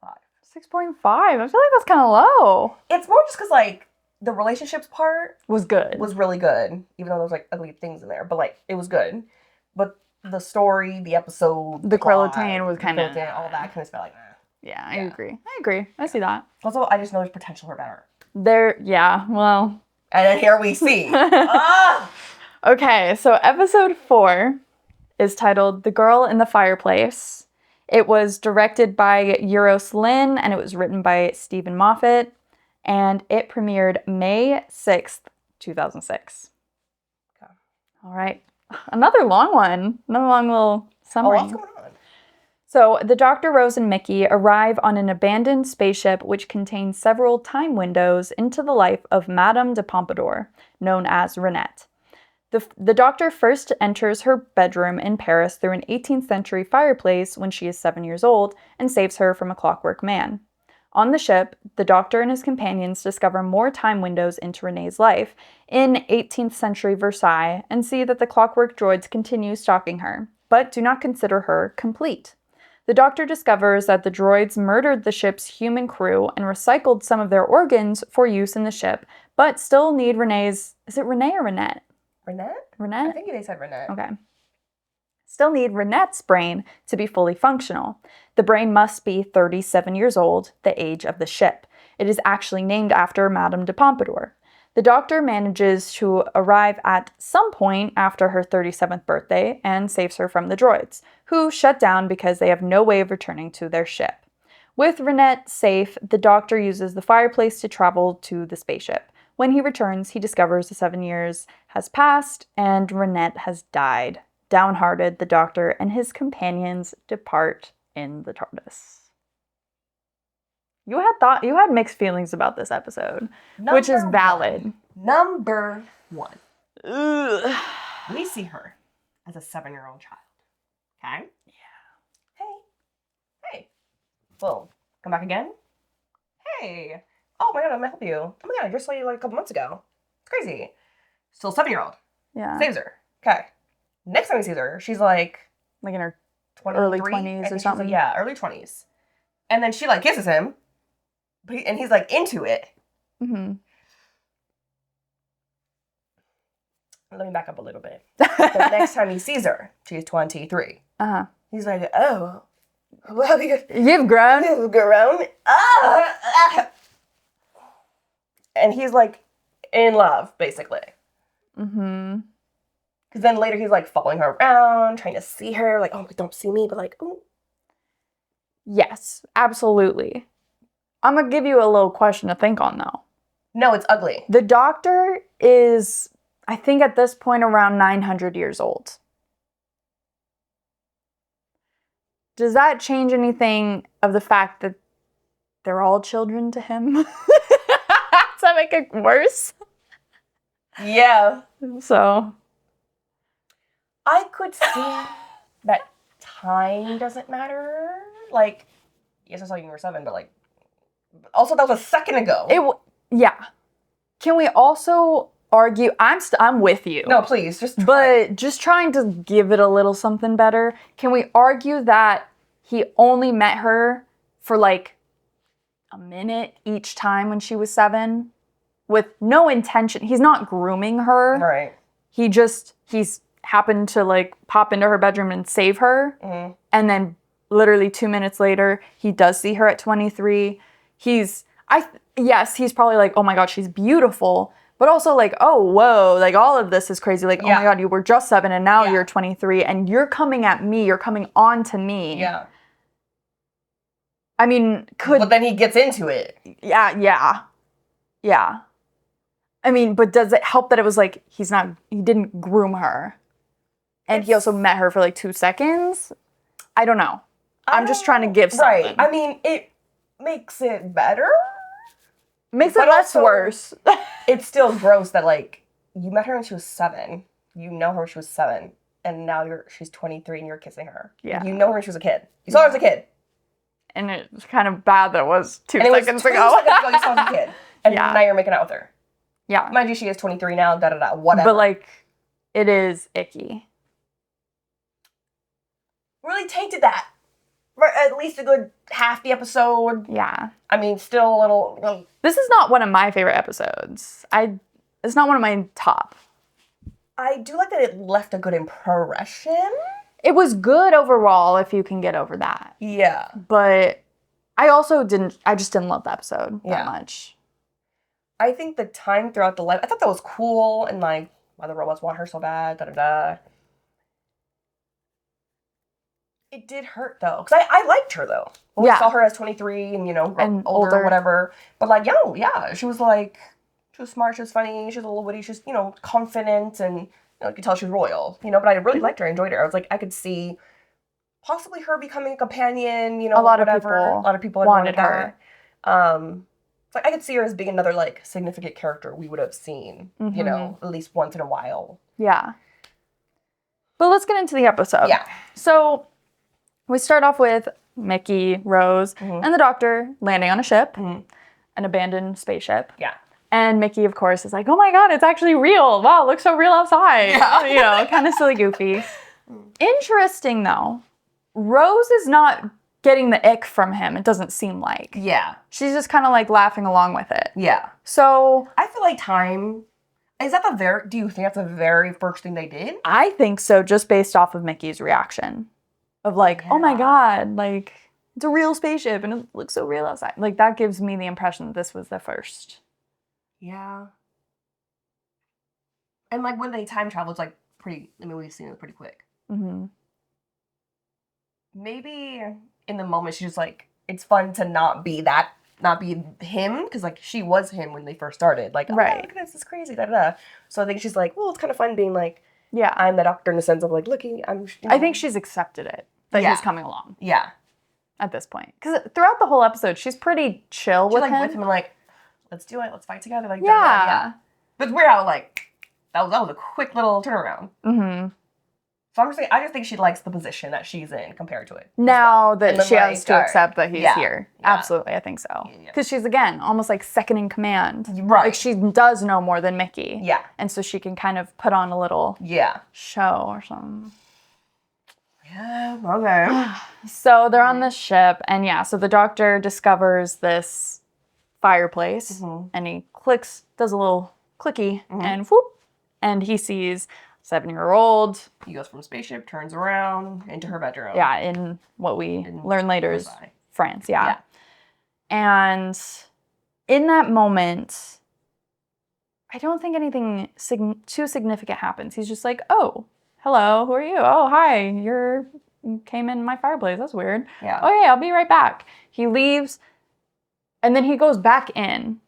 6.5. I feel like that's kind of low. It's more just because, the relationships part Was good. was really good, even though there was, ugly things in there. But, it was good. But the story, the episode, the plot, Krillitane was kind of... all that kind of felt Yeah, I agree. I see that. Also, I just know there's potential for better. Well... And then here we see. Ah! Okay, so episode 4 is titled The Girl in the Fireplace. It was directed by Euros Lyn, and it was written by Stephen Moffat, and it premiered May 6th, 2006. Okay. All right. Another long one. Another long little summary. What's going on? So, the Doctor, Rose, and Mickey arrive on an abandoned spaceship which contains several time windows into the life of Madame de Pompadour, known as Renette. The Doctor first enters her bedroom in Paris through an 18th century fireplace when she is 7 years old and saves her from a clockwork man. On the ship, the Doctor and his companions discover more time windows into Renee's life in 18th century Versailles and see that the clockwork droids continue stalking her, but do not consider her complete. The Doctor discovers that the droids murdered the ship's human crew and recycled some of their organs for use in the ship, but still need Renee's... Is it Renee or Renette? Renette? I think they said Renette. Okay. Still need Renette's brain to be fully functional. The brain must be 37 years old, the age of the ship. It is actually named after Madame de Pompadour. The Doctor manages to arrive at some point after her 37th birthday and saves her from the droids, who shut down because they have no way of returning to their ship. With Renette safe, the Doctor uses the fireplace to travel to the spaceship. When he returns, he discovers the 7 years has passed and Renette has died. Downhearted, the Doctor and his companions depart in the TARDIS. You had mixed feelings about this episode, which is valid. Number 1. Ugh. We see her as a 7-year-old child. Okay? Yeah. Hey. Boom. Come back again? Hey. Oh my god, I'm gonna help you. Oh my god, I just saw you a couple months ago. It's crazy. Still 7-year-old. Yeah. Saves her. Okay. Next time he sees her, she's like in her 23, early 20s or something. Early 20s. And then she kisses him. And he's into it. Mm-hmm. Let me back up a little bit. The next time he sees her, she's 23. Uh-huh. He's like, oh, well, you've grown. You've grown. And he's in love, basically. Mm-hmm. Because then later he's following her around, trying to see her, oh, don't see me, but ooh. Yes, absolutely. I'm gonna give you a little question to think on, though. No, it's ugly. The Doctor is, I think at this point, around 900 years old. Does that change anything of the fact that they're all children to him? Does that make it worse? Yeah. So. I could see that time doesn't matter. Yes, I saw you when you were 7, but also that was a second ago. Yeah. Can we also argue? I'm with you. No, please, just try. But just trying to give it a little something better. Can we argue that he only met her for like a minute each time when she was 7 with no intention. He's not grooming her. Right. He's happened to like pop into her bedroom and save her. Mm-hmm. And then literally 2 minutes later, he does see her at 23. He's probably like, oh my God, she's beautiful. But also like, oh, whoa, like all of this is crazy. Like, oh my God, you were just 7 and now you're 23 and you're coming at me. You're coming on to me. Yeah. I mean, But then he gets into it. Yeah. I mean, but does it help that it was like, he didn't groom her. And he also met her for like 2 seconds? I don't know. I'm just trying to give something. Right. I mean, it makes it better. Makes it less worse. It's still gross that, like, you met her when she was 7. You know her when she was 7. And now she's 23 and you're kissing her. Yeah. You know her when she was a kid. You saw her as a kid. And it was kind of bad that it was 2 seconds seconds ago. You saw her as a kid. And now you're making out with her. Yeah. Mind you, she is 23 now, whatever. But, like, it is icky. Really tainted that. For at least a good half the episode. Yeah. I mean, still a little... This is not one of my favorite episodes. It's not one of my top. I do like that it left a good impression. It was good overall, if you can get over that. Yeah. But I just didn't love the episode that much. I think the time throughout the life, I thought that was cool, and like, why the robots want her so bad, It did hurt, though. Because I liked her, though. When we saw her as 23 and, and older or whatever. But, like, she was, like, she was smart, she was funny, she was a little witty, she was, confident, and, you could tell she was royal, But I really liked her, I enjoyed her. I was like, I could see possibly her becoming a companion, a lot whatever. Of a lot of people wanted her. So I could see her as being another, like, significant character we would have seen, at least once in a while. Yeah. But let's get into the episode. Yeah. So... we start off with Mickey, Rose, and the doctor landing on a ship, an abandoned spaceship. Yeah. And Mickey, of course, is like, oh my God, it's actually real. Wow, it looks so real outside. Yeah. Kind of silly, goofy. Interesting, though. Rose is not getting the ick from him, it doesn't seem like. Yeah. She's just kind of like laughing along with it. Yeah. So... I feel like time... do you think that's the very first thing they did? I think so, just based off of Mickey's reaction. Of like, oh my God, like, it's a real spaceship and it looks so real outside. Like, that gives me the impression that this was the first. Yeah. And, like, when they time travel, it's, like, we've seen it pretty quick. Mm-hmm. Maybe in the moment she's just, like, it's fun to not be him, because, like, she was him when they first started. Like, oh, right. Look at this, it's crazy, So I think she's like, well, it's kind of fun being, like, yeah, I'm the doctor in the sense of, like, looking, I think she's accepted it, that he's coming along. Yeah. At this point. Because throughout the whole episode, she's pretty chill with him. With him and, like, let's do it, let's fight together. Like, yeah. But we're out, like, that was a quick little turnaround. Mm-hmm. So I just think she likes the position that she's in compared to it. Now that she has to accept that he's here. Yeah. Absolutely, I think so. Because she's, again, almost like second in command. Right. Like, she does know more than Mickey. Yeah. And so she can kind of put on a little show or something. Yeah, okay. So they're on this ship, and so the doctor discovers this fireplace, and he does a little clicky, and whoop, and he sees 7-year-old. He goes from spaceship, turns around, into her bedroom. Yeah, in what we learn later is France, And in that moment, I don't think anything too significant happens. He's just like, oh, hello, who are you? Oh, hi, you came in my fireplace. That's weird. Yeah. Okay, I'll be right back. He leaves, and then he goes back in,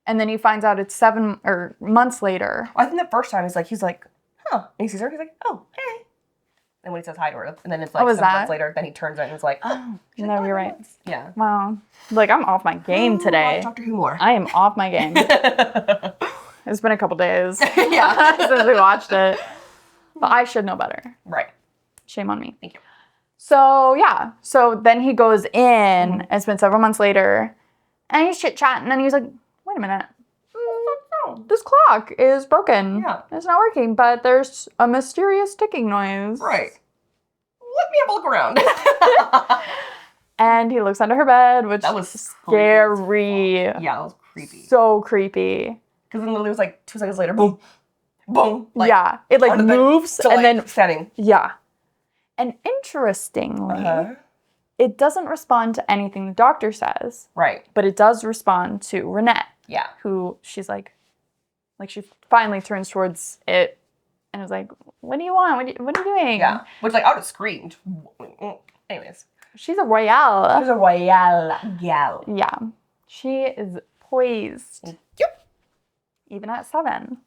and then he finds out it's 7 months later. I think the first time he's like, huh. And he sees her, he's like, oh, hey. And when he says hi to her, and then it's like 7 months later, then he turns around and is like, oh, no, you're right. Yeah. Wow. Like, I'm off my game today. Doctor Who more. I am off my game. It's been a couple days since we watched it. But I should know better. Right. Shame on me. Thank you. So, So then he goes in, it's been several months later, and he's chit-chatting, and he's like, wait a minute. This clock is broken. Yeah. It's not working, but there's a mysterious ticking noise. Right. let me have a look around. And he looks under her bed, which That was scary. Yeah, that was creepy. So creepy. Because then literally it was like 2 seconds later, boom, boom. Like, yeah, it like on the bed moves to, and like, then standing. yeah. And interestingly, Uh-huh. it doesn't respond to anything the doctor says, Right. but it does respond to Renette, Yeah. who she's like she finally turns towards it and is like, "What do you want? What are you doing?" Yeah. Which, like, I would have screamed. Anyways. She's a royale. She's a royale gal. Yeah, she is poised. Yep. Even at 7.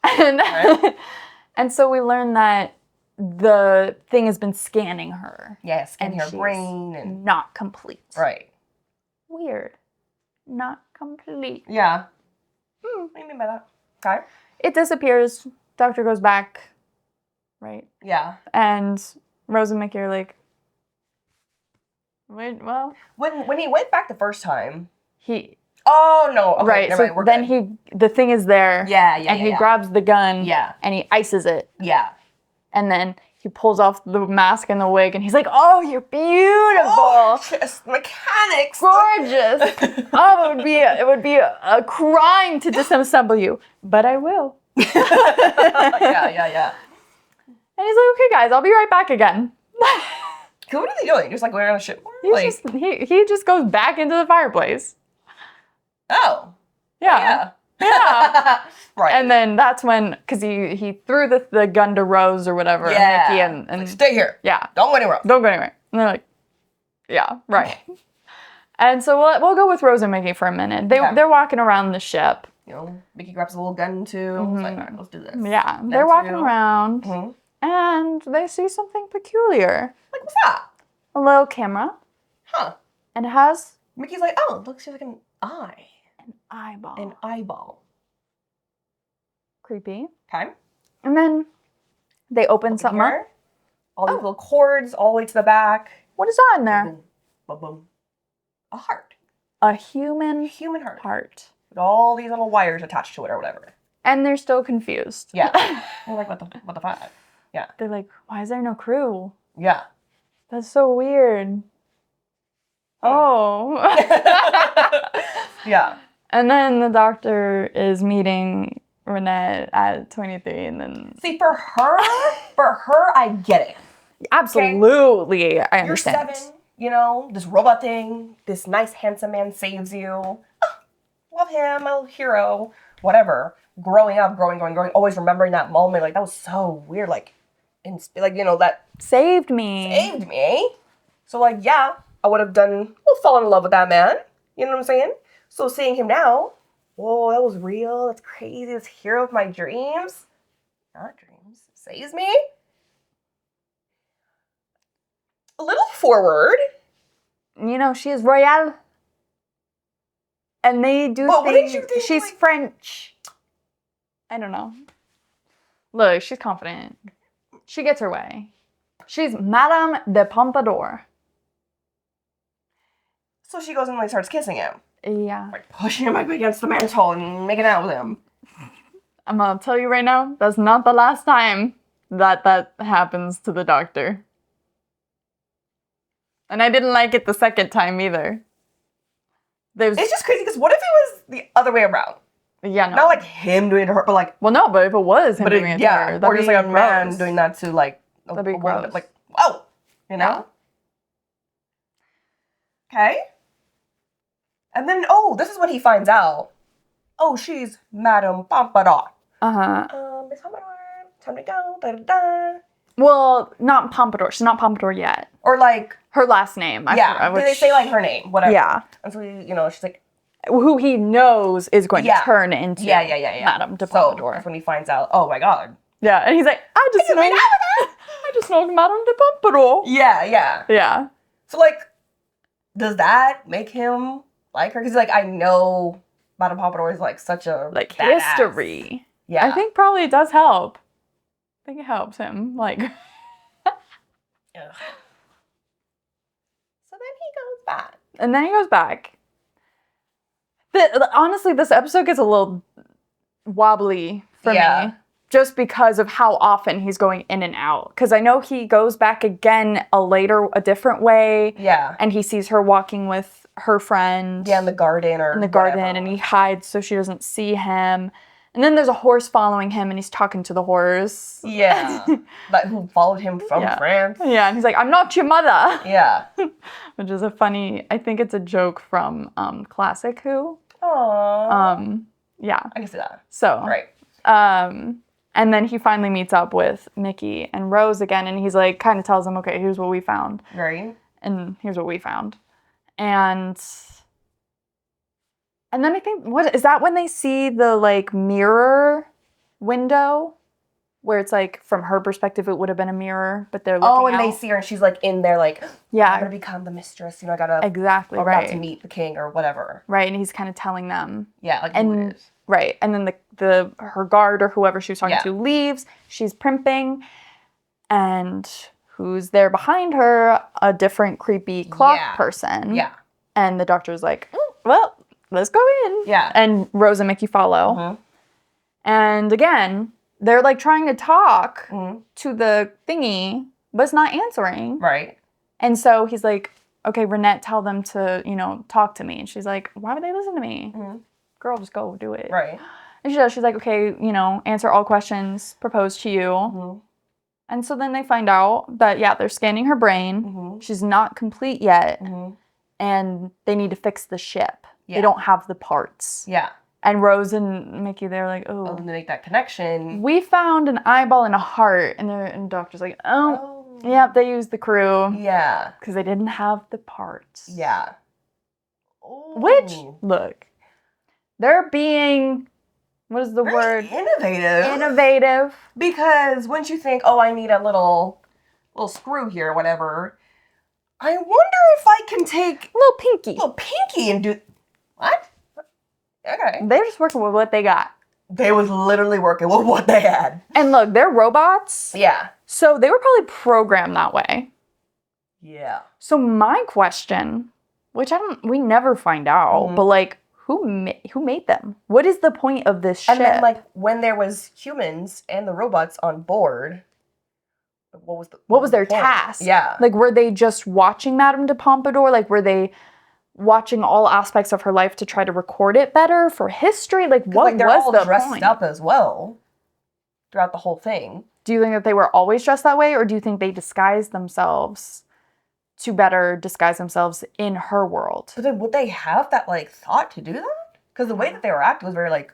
And Right. and so we learn that the thing has been scanning her. Yeah, scanning her she's brain and... not complete. Right. Weird. Not complete. Yeah. What do you mean by that? Okay. It disappears. Doctor goes back. Right. Yeah. And Rose and Mickey are like, wait, well. When he went back the first time... He... Oh, no. Okay, right. never So mind, then the thing is there. Yeah, And he grabs the gun. Yeah. And he ices it. Yeah. And then he pulls off the mask and the wig, and he's like, "Oh, you're beautiful, Oh, just mechanics, gorgeous. Oh, it would be a crime to disassemble you, but I will." yeah. And he's like, "Okay, guys, I'll be right back again." What are they doing? Just like going on a ship? He just goes back into the fireplace. Oh. Yeah. Right. And then that's when, because he threw the gun to Rose or whatever. Yeah. Mickey and like, stay here. Yeah. Don't go anywhere else. Don't go anywhere. And they're like, yeah, right. And so we'll go with Rose and Mickey for a minute. They're walking around the ship. You know, Mickey grabs a little gun too. Mm-hmm. It's like, all right, let's do this. Yeah. They're walking around. Mm-hmm. And they see something peculiar. Like, what's that? A little camera. Huh. And it has Mickey's like, oh, it looks like an eye. an eyeball. An eyeball. Creepy. Okay. And then they open something up. Here. All these little cords all the way to the back. What is that in there? Boom. Boom. Boom. A heart. A A human human heart. heart. With all these little wires attached to it or whatever. And they're still confused. Yeah. They're like, what the fuck? Yeah. They're like, why is there no crew? Yeah. That's so weird. Oh. Yeah. And then the doctor is meeting Renette at 23 and then... See, for her, I get it. Absolutely, I You're understand. 7, you know, this robot thing, this nice handsome man saves you. Oh, love him, a hero, whatever. Growing up, growing, always remembering that moment, like, that was so weird, like, you know, that Saved me. saved me. So, like, yeah, I would have fallen in love with that man. You know what I'm saying? So seeing him now, whoa, that was real. That's crazy. This hero of my dreams. Not dreams. Saves me. A little forward. You know, she is royale. And they do Well, what did things. you think, She's like- French. I don't know. Look, she's confident. She gets her way. She's Madame de Pompadour. So she goes and like starts kissing him. Yeah. Like pushing him up against the mantle and making out with him. I'm gonna tell you right now, that's not the last time that happens to the doctor. And I didn't like it the second time either. It's just crazy because what if it was the other way around? Yeah, no. Not like him doing it to her, but like... Well, no, but if it was him doing it to her, that'd or just be like a man gross. doing that to like a That'd be woman. gross. Like, whoa! You know? Okay. And then, this is when he finds out. Oh, she's Madame Pompadour. Uh-huh. Miss Pompadour, time to go, da-da-da. Well, not Pompadour. She's not Pompadour yet. Or like... Her last name. They say like her name, whatever. Yeah. And so, you know, she's like... Who he knows is going to turn into Madame de Pompadour. So that's when he finds out, oh my god. Yeah, and he's like, I just know Madame de Pompadour. Yeah. Yeah. So like, does that make him like her? Because like, I know Madame Pompadour is like such a Like badass. history. Yeah. I think probably it does help. I think it helps him. Like. Ugh. So then he goes back. And then he goes back. Honestly, this episode gets a little wobbly for me. just because of how often he's going in and out. Because I know he goes back again a different way. Yeah. And he sees her walking with her friend. Yeah, in the garden or and he hides so she doesn't see him. And then there's a horse following him, and he's talking to the horse. Yeah. But who followed him from France. Yeah, and he's like, I'm not your mother. Yeah. Which is I think it's a joke from Classic Who. Aww. Yeah. I can see that. So. Right. And then he finally meets up with Mickey and Rose again, and he's like, kind of tells them, okay, here's what we found. Right. And here's what we found. And then I think, what is that when they see the, like, mirror window? Where it's, like, from her perspective, it would have been a mirror, but they're looking and out. they see her, and she's, like, in there, like, yeah. I'm gonna become the mistress, I gotta... Exactly, I'm right. about to meet the king, or whatever. Right, and he's kind of telling them. Yeah, like, who it is. Right, and then her guard or whoever she was talking to leaves. She's primping, and who's there behind her? A different creepy clock person. Yeah. And the doctor's like, well, let's go in. Yeah. And Rose and Mickey follow. Mm-hmm. And again, they're like trying to talk to the thingy, but it's not answering. Right. And so he's like, okay, Renette, tell them to, talk to me. And she's like, why would they listen to me? Mm-hmm. Girl, just go do it. Right. And she does. She's like, okay, answer all questions proposed to you. Mm-hmm. And so then they find out that, they're scanning her brain. Mm-hmm. She's not complete yet. Mm-hmm. And they need to fix the ship. Yeah. They don't have the parts. Yeah. And Rose and Mickey, they're like, Oh, oh. to make that connection. We found an eyeball and a heart. And the doctor's like, oh. Yep, they used the crew. Yeah. Because they didn't have the parts. Yeah. Which, look, they're being, what is the word? Innovative. Innovative. Because once you think, I need a little screw here or whatever, I wonder if I can take Little pinky and do... What? Okay. They're just working with what they got. They was literally working with what they had. And look, they're robots. Yeah. So they were probably programmed that way. Yeah. So my question, which we never find out, but like, who made them? What is the point of this ship? And then, like, when there was humans and the robots on board, what was their point? task? Yeah. Like, were they just watching Madame de Pompadour? Like, were they watching all aspects of her life to try to record it better for history? Like, what they're was all the dressed point? up as well throughout the whole thing. Do you think that they were always dressed that way, or do you think they disguised themselves to better disguise themselves in her world? But then would they have that, like, thought to do that? Because the way that they were acting was very, like,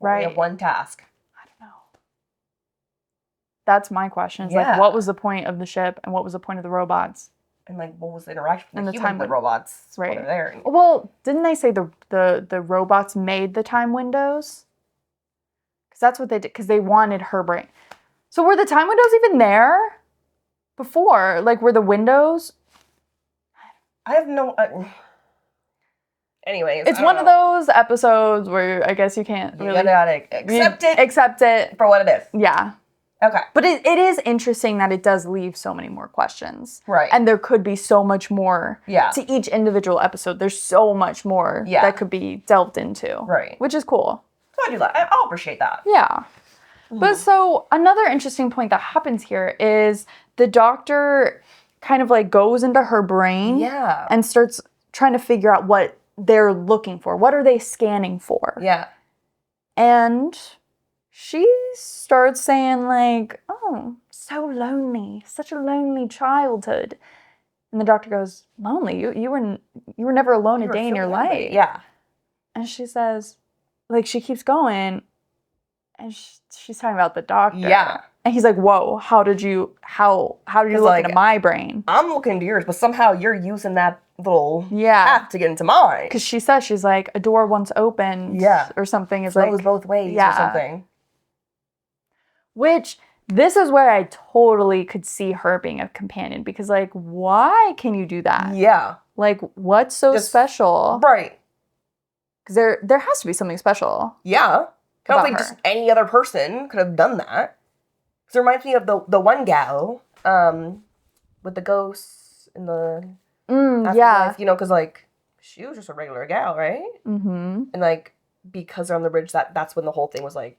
we have one task. I don't know. That's my question. It's like, what was the point of the ship, and what was the point of the robots? And, like, what was the interaction with And the the humans time with robots? Right. While they're there? Well, didn't they say the robots made the time windows? Because that's what they did, because they wanted her brain. So were the time windows even there before? Like, were the windows? I have no... Anyways, It's one of those episodes where I guess you can't really... You gotta accept it. Accept it. For what it is. Yeah. Okay. But it is interesting that it does leave so many more questions. Right. And there could be so much more Yeah. to each individual episode. There's so much more that could be delved into. Right. Which is cool. So I do that. I'll appreciate that. Yeah. But so another interesting point that happens here is the doctor kind of like goes into her brain and starts trying to figure out what they're looking for. What are they scanning for? Yeah. And she starts saying like, oh, so lonely, such a lonely childhood. And the doctor goes, lonely? You were never alone a day in your life. Yeah. And she says, like, she keeps going, and she's talking about the doctor. Yeah. And he's like, whoa, how did you look like, into my brain? I'm looking into yours, but somehow you're using that little Yeah. path to get into mine. Because she says, she's like, a door once opened. Yeah. Or something. Is Flows like, both ways or something. Which, this is where I totally could see her being a companion. Because, like, why can you do that? Yeah. Like, what's so special? Right. Because there has to be something special. Yeah. I don't think her. just any other person could have done that. Because it reminds me of the one gal with the ghosts in the afterlife, you know, because, like, she was just a regular gal, right? Mm-hmm. And, like, because they're on the bridge, that's when the whole thing was, like,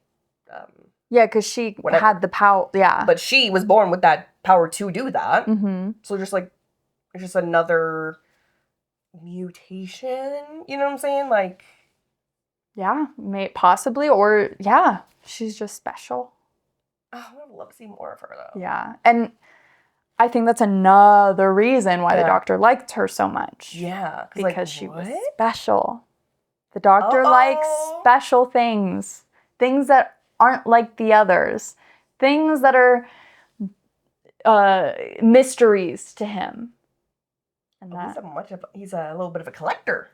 Yeah, because she Whatever. had the power. Yeah. But she was born with that power to do that. Mm-hmm. So just like, it's just another mutation. You know what I'm saying? Like, Yeah, possibly. Or, yeah, she's just special. I would love to see more of her, though. Yeah. And I think that's another reason why the doctor liked her so much. Yeah. Because she was special. The doctor likes special things. Things that aren't like the others. Things that are mysteries to him. And he's a little bit of a collector.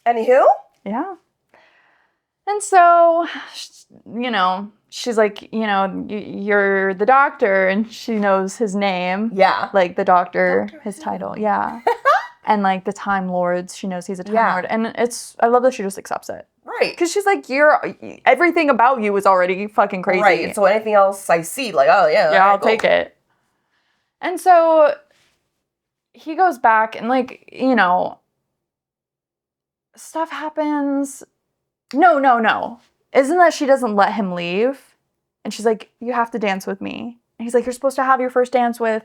Anywho? Yeah. And so, she's like, you're the doctor, and she knows his name. Yeah. Like the doctor his title. Yeah. And like the Time Lords, she knows he's a Time Lord. And I love that she just accepts it. Right. Because she's like, everything about you is already fucking crazy. Right. So anything else I see, like, oh yeah. Yeah, I'll take it. And so he goes back and like, stuff happens. No. Isn't that she doesn't let him leave? And she's like, you have to dance with me. And he's like, you're supposed to have your first dance with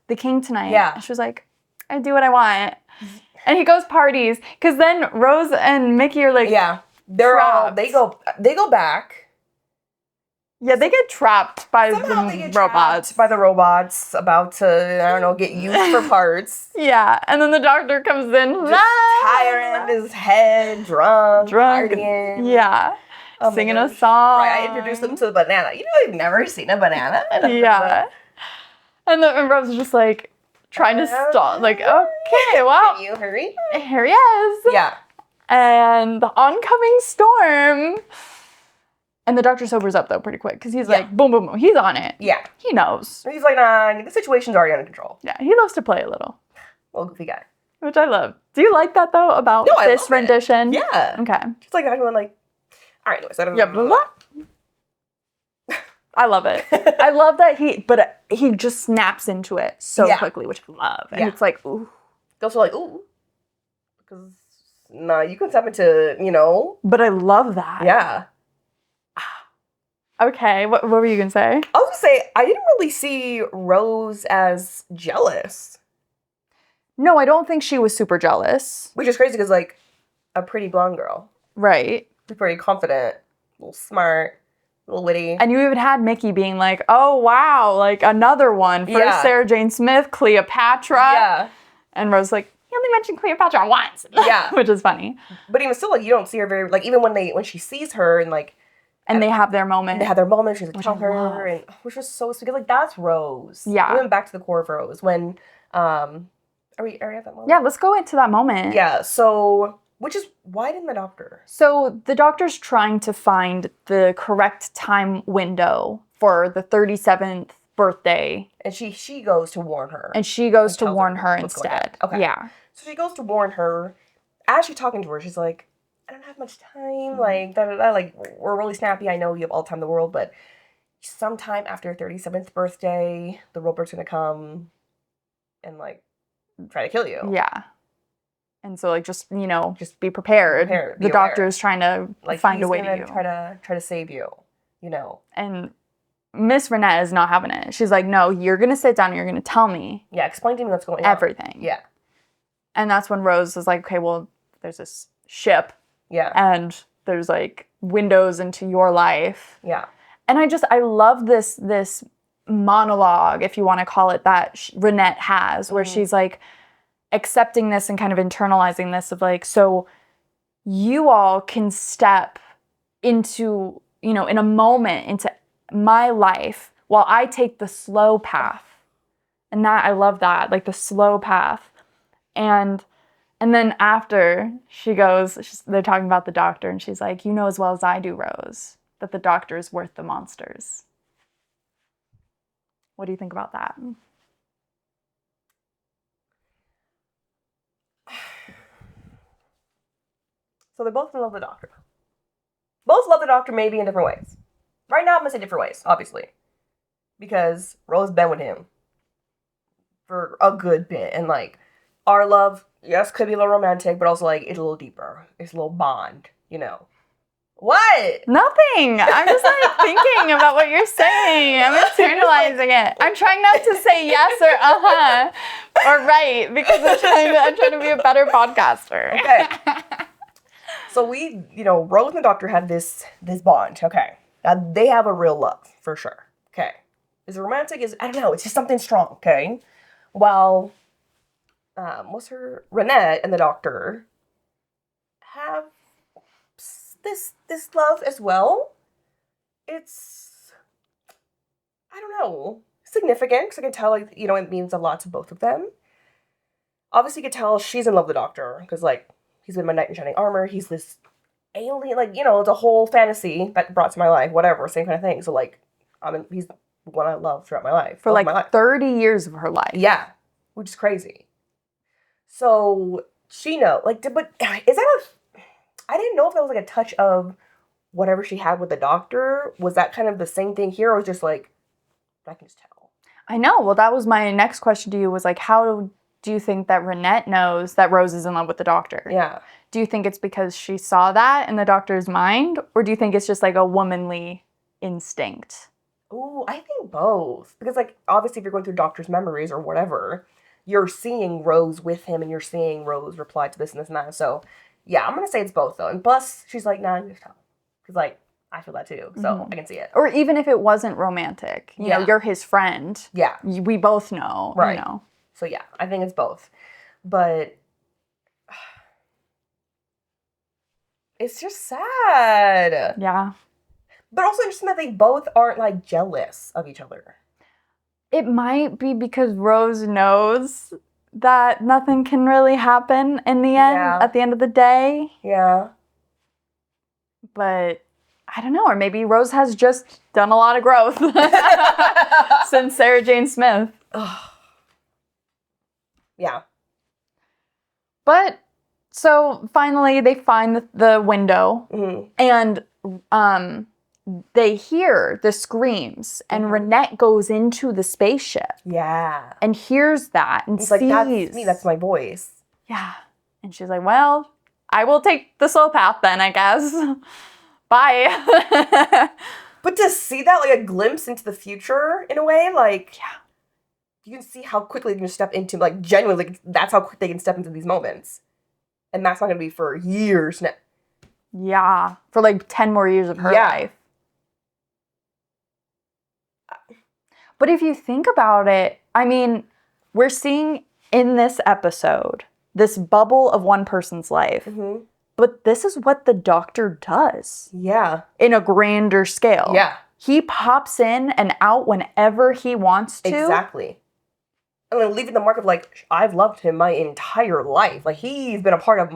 the king tonight. Yeah. And she's like, I do what I want. And he goes parties. Because then Rose and Mickey are like, yeah, they go back. Yeah, they get trapped by the robots. By the robots, about to, I don't know, get used for parts. Yeah, and then the doctor comes in. Just tired in his head, drunk. Partying. Yeah. Singing a song. Right, I introduced them to the banana. You know, I've never seen a banana. Yeah. And Rose is just like, trying to stall. Like, okay, well. Can you hurry? Here he is. Yeah. And the oncoming storm. And the doctor sobers up, though, pretty quick. Because he's like, boom, boom, boom. He's on it. Yeah. He knows. He's like, nah, the situation's already under control. Yeah, he loves to play a little. Little goofy guy. Which I love. Do you like that, though, about this rendition? It. Yeah. Okay. Just like everyone, like, all right, anyways, I don't know. Yeah, blah, blah. I love it. I love that he just snaps into it so quickly, which I love. And it's like, ooh. Girls are like, ooh. Because, nah, you can step into, But I love that. Yeah. Okay, what were you going to say? I was going to say, I didn't really see Rose as jealous. No, I don't think she was super jealous. Which is crazy because, like, a pretty blonde girl. Right. Pretty confident, a little smart, a little witty. And you even had Mickey being like, oh, wow, like another one. First Sarah Jane Smith, Cleopatra. Yeah. And Rose like, he only mentioned Cleopatra once. Yeah. Which is funny. But even still, like, you don't see her very, like, even when she sees her and, like, and they have their moment. They have their moment. She's like, tell her, and which was so sweet. Like, that's Rose. Yeah. We went back to the core of Rose when, are we at that moment? Yeah, let's go into that moment. Yeah. So, why didn't the doctor? So the doctor's trying to find the correct time window for the 37th birthday. And she goes to warn her. And she goes to warn her instead. Okay. Yeah. So she goes to warn her. As she's talking to her, she's like, I don't have much time, like, da-da-da, like, we're really snappy, I know you have all the time in the world, but sometime after your 37th birthday, the robot's gonna come and, like, try to kill you. Yeah. And so, like, just be prepared. The doctor is trying to find a way to try to save you, And Miss Renette is not having it. She's like, no, you're gonna sit down and you're gonna tell me. Yeah, explain to me what's going on. Everything. Yeah. And that's when Rose is like, okay, well, there's this ship. Yeah. And there's like windows into your life. Yeah. And I love this monologue, if you want to call it that, Renette has, where she's like accepting this and kind of internalizing this of like, so you all can step into, in a moment into my life while I take the slow path. And that, I love that, like the slow path. And then after she goes, they're talking about the doctor, and she's like, you know as well as I do, Rose, that the doctor is worth the monsters. What do you think about that? So they both love the doctor. Both love the doctor, maybe in different ways. Right now, I'm going to say different ways, obviously. Because Rose been with him for a good bit. And, like, our love, yes, could be a little romantic, but also, like, it's a little deeper. It's a little bond, What? Nothing. I'm just like thinking about what you're saying. I'm internalizing it. I'm trying not to say yes or uh-huh or right because I'm trying to be a better podcaster. Okay. So we, Rose and the doctor had this bond. Okay. They have a real love, for sure. Okay. Is it romantic? I don't know. It's just something strong. Okay. While, what's her? Renette and the doctor have this love as well. It's, I don't know, significant because I can tell, it means a lot to both of them. Obviously, you can tell she's in love with the doctor because, he's been my knight in shining armor. He's this alien, it's a whole fantasy that brought to my life, whatever, same kind of thing. So, he's the one I love throughout my life. For, my life. 30 years of her life. Yeah, which is crazy. So, she knows, but is that I didn't know if that was, a touch of whatever she had with the doctor. Was that kind of the same thing here, or was just, I can just tell? I know. Well, that was my next question to you was, how do you think that Renette knows that Rose is in love with the doctor? Yeah. Do you think it's because she saw that in the doctor's mind? Or do you think it's just, a womanly instinct? Ooh, I think both. Because, obviously if you're going through doctor's memories or whatever, you're seeing Rose with him and you're seeing Rose reply to this and this and that. So, yeah, I'm going to say it's both, though. And plus, she's like, nah, you just tell. Because, I feel that, too. So, I can see it. Or even if it wasn't romantic. You know, you're his friend. Yeah. We both know. Right. So, yeah, I think it's both. But it's just sad. Yeah. But also interesting that they both aren't, jealous of each other. It might be because Rose knows that nothing can really happen in the end, at the end of the day. Yeah. But I don't know. Or maybe Rose has just done a lot of growth since Sarah Jane Smith. Yeah. But so finally they find the window and they hear the screams and Renette goes into the spaceship. Yeah. And hears that and sees. That's me, that's my voice. Yeah. And she's like, well, I will take the slow path then, I guess. Bye. But to see that, a glimpse into the future in a way, yeah. You can see how quickly they can step into, genuinely, that's how quick they can step into these moments. And that's not going to be for years now. Yeah. For 10 more years of her life. But if you think about it, I mean, we're seeing in this episode this bubble of one person's life. Mm-hmm. But this is what the doctor does. Yeah. In a grander scale. Yeah. He pops in and out whenever he wants to. Exactly. And then leaving the mark of, I've loved him my entire life. He's been a part of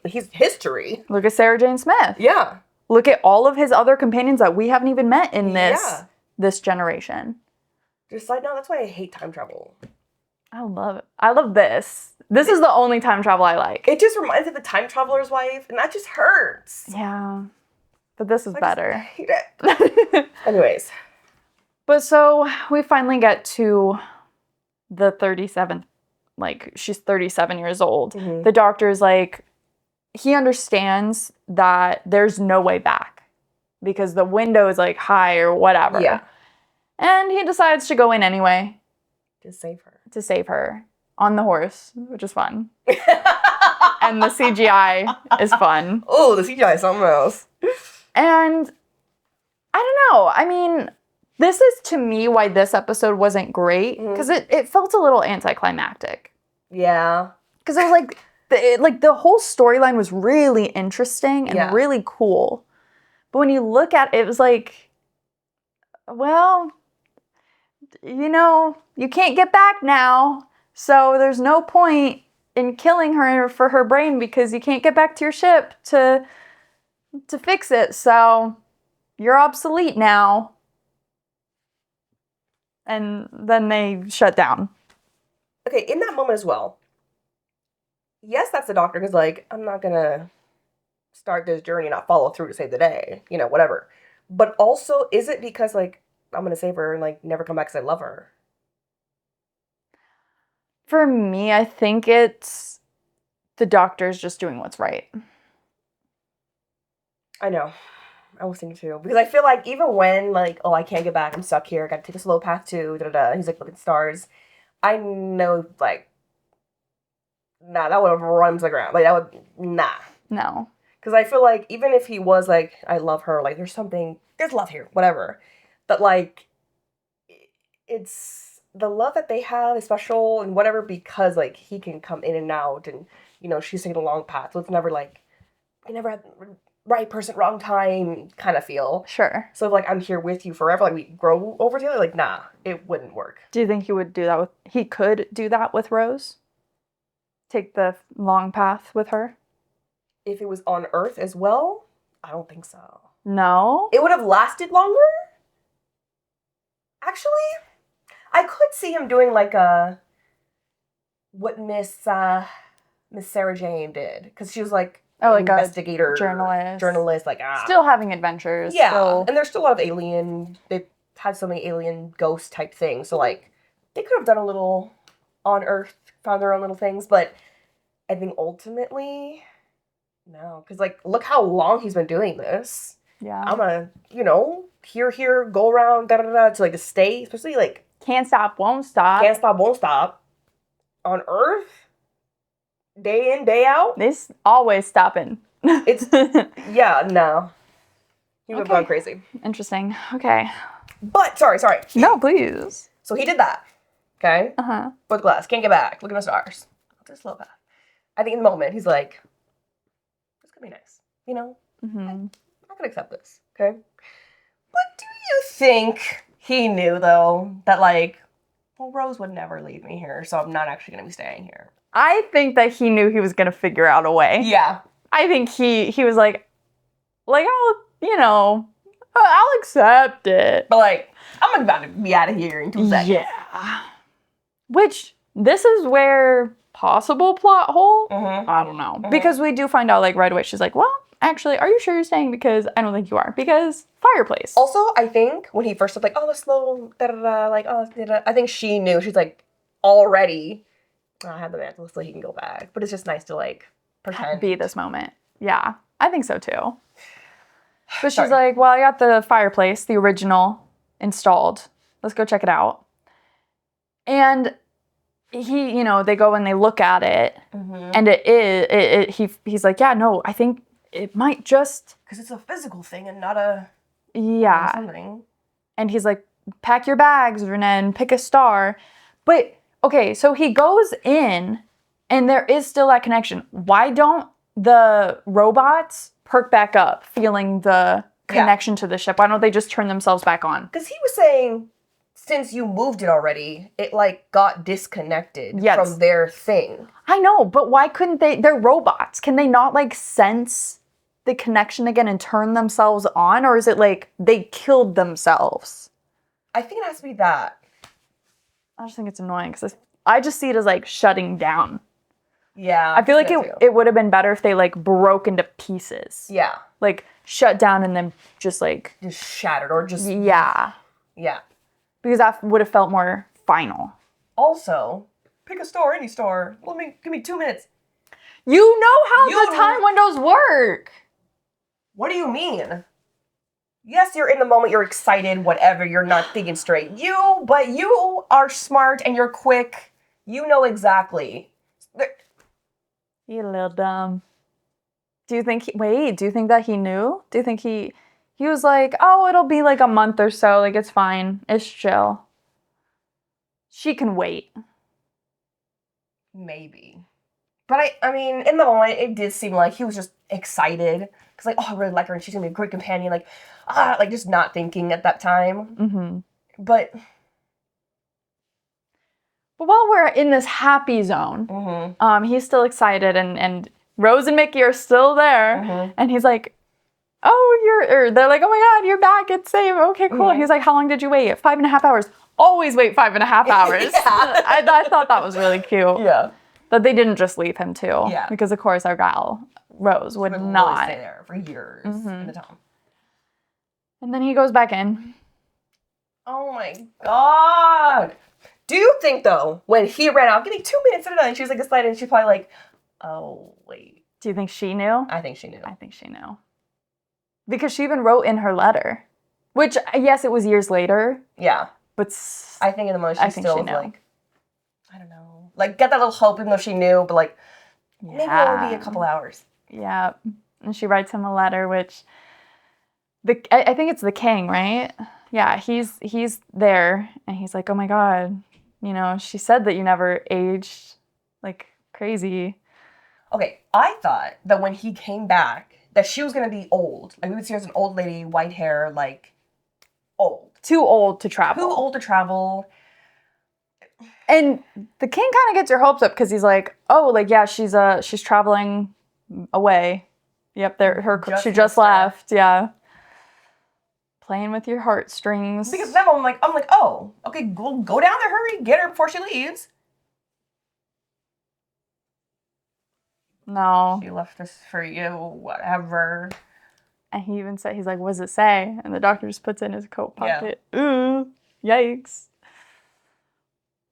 his history. Look at Sarah Jane Smith. Yeah. Look at all of his other companions that we haven't even met in this generation. Just side note, that's why I hate time travel. I love it. I love this. This is the only time travel I like. It just reminds me of The Time Traveler's Wife, and that just hurts. Yeah. But this is better. I hate it. Anyways. But so we finally get to the 37th, she's 37 years old. Mm-hmm. The doctor's he understands that there's no way back because the window is high or whatever. Yeah. And he decides to go in anyway. To save her. On the horse, which is fun. And the CGI is fun. Oh, the CGI is something else. And I don't know. I mean, this is to me why this episode wasn't great. Because it felt a little anticlimactic. Yeah. Because it was the whole storyline was really interesting and really cool. But when you look at it, it was well, you can't get back now. So there's no point in killing her for her brain because you can't get back to your ship to fix it. So you're obsolete now. And then they shut down. Okay, in that moment as well. Yes, that's the doctor because I'm not going to start this journey and not follow through to save the day. Whatever. But also, is it because I'm going to save her and never come back because I love her? For me, I think it's the doctor's just doing what's right. I know. I was thinking too. Because I feel like even when, like, oh, I can't get back, I'm stuck here, I gotta take a slow path too, da-da-da. He's like, look at the stars. I know, like, nah, that would have run to the ground. Like, that would, nah. No. Because I feel like even if he was like, I love her, like, there's love here, whatever. But, like, it's, the love that they have is special and whatever because, like, he can come in and out and, you know, she's taking a long path. So it's never, like, I never had the right person, wrong time kind of feel. Sure. So, like, I'm here with you forever. Like, we grow over together. Like, nah, it wouldn't work. Do you think he would do that with... He could do that with Rose? Take the long path with her? If it was on Earth as well, I don't think so. No? It would have lasted longer? Actually, I could see him doing, like, what Miss Sarah Jane did. Because she was, like, like investigator. a Journalist, like, Still having adventures. Yeah, Still... and there's still a lot of alien... They've had so many alien ghost type things. So, like, they could have done a little on Earth, found their own little things. But I think ultimately, no. Because, like, look how long he's been doing this. Yeah. I'm gonna, you know, here, go around, da-da-da, to, like, to stay. Especially, like... Can't stop, won't stop. Can't stop, won't stop. On Earth, day in, day out. This always stopping. It's, yeah, no. He would have gone crazy. Interesting. Okay. But, sorry. No, please. So he did that. Okay? Uh-huh. For the glass. Can't get back. Look at the stars. I'll just slow path. I think in the moment, he's like, this could be nice. You know? Mm-hmm. I can accept this. Okay? But do you think he knew, though, that, like, well, Rose would never leave me here, so I'm not actually going to be staying here? I think that he knew he was going to figure out a way. Yeah. I think he was like, I'll accept it. But, like, I'm about to be out of here in 2 seconds. Yeah. Which, this is where possible plot hole? Mm-hmm. I don't know. Mm-hmm. Because we do find out, like, right away, she's like, well, actually, are you sure you're staying? Because I don't think you are. Because fireplace. Also, I think when he first said, like, oh, let's slow, da-da-da, like, oh, da-da, I think she knew. She's, like, already, I have the mantle so he can go back. But it's just nice to, like, pretend. Be this moment. Yeah, I think so, too. But she's like, well, I got the fireplace, the original, installed. Let's go check it out. And he, they go and they look at it. Mm-hmm. And he's like, yeah, no, I think it might just... Because it's a physical thing and not a... Yeah. Something. And he's like, pack your bags, Renee, and pick a star. But, okay, so he goes in, and there is still that connection. Why don't the robots perk back up, feeling the connection to the ship? Why don't they just turn themselves back on? Because he was saying, since you moved it already, it, like, got disconnected from their thing. I know, but why couldn't they? They're robots. Can they not, like, sense the connection again and turn themselves on? Or is it, like, they killed themselves? I think it has to be that. I just think it's annoying because I just see it as, like, shutting down. Yeah. I feel like it would have been better if they, like, broke into pieces. Yeah. Like, shut down and then just, like... Just shattered or just... Yeah. Yeah. Because that would have felt more final. Also, pick a store, any store. Give me 2 minutes. You know how the time windows work. What do you mean? Yes, you're in the moment, you're excited, whatever, you're not thinking straight. But you are smart and you're quick. You know exactly. You're a little dumb. Do you think that he knew? Do you think he was like, oh, it'll be like a month or so, like it's fine, it's chill. She can wait. Maybe. But I mean, in the moment, it did seem like he was just excited. Because, like, oh, I really like her and she's going to be a great companion. Like, just not thinking at that time. Mm-hmm. But while we're in this happy zone, mm-hmm. He's still excited and Rose and Mickey are still there. Mm-hmm. And he's like, they're like, oh my God, you're back, it's safe. Okay, cool. Mm-hmm. He's like, how long did you wait? 5.5 hours. Always wait 5.5 hours. I thought that was really cute. Yeah. That they didn't just leave him too. Yeah. Because of course our gal, Rose, would not stay there for years in the town. And then he goes back in. Oh my God. Do you think though, when he ran out, give me 2 minutes and she was like excited and she's probably like, oh wait. Do you think she knew? I think she knew. I think she knew. Because she even wrote in her letter, which, yes, it was years later, Yeah. but I think in the moment I she think still she was knew. like, I don't know. Like, get that little hope even though she knew, but like, maybe it'll be a couple hours. Yeah. And she writes him a letter, which, I think it's the king, right? Yeah, he's there, and he's like, oh my God, you know, she said that you never aged like crazy. Okay, I thought that when he came back, that she was gonna be old. Like, we would see her as an old lady, white hair, like, old. Too old to travel. Too old to travel. And the king kind of gets your hopes up because he's like, oh, like, yeah, she's traveling away. Yep, she just left. Yeah. Playing with your heartstrings. Because then I'm like, oh, okay, go down there, hurry, get her before she leaves. No. She left this for you, whatever. And he even said, he's like, what does it say? And the doctor just puts it in his coat pocket. Yeah. Ooh, yikes.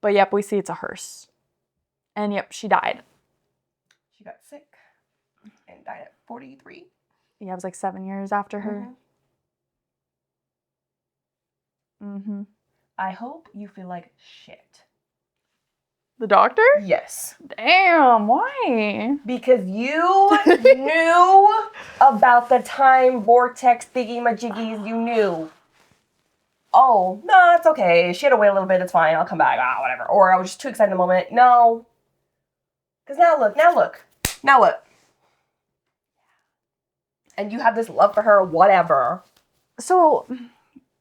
But yep, we see it's a hearse. And yep, she died. She got sick and died at 43. Yeah, it was like 7 years after her. Mm-hmm. I hope you feel like shit. The doctor? Yes. Damn, why? Because you knew about the time vortex thingy-majiggies, you knew. Oh, no, it's okay. She had to wait a little bit, it's fine, I'll come back, whatever. Or I was just too excited in the moment. No. Because now look. Now what? And you have this love for her, whatever. So,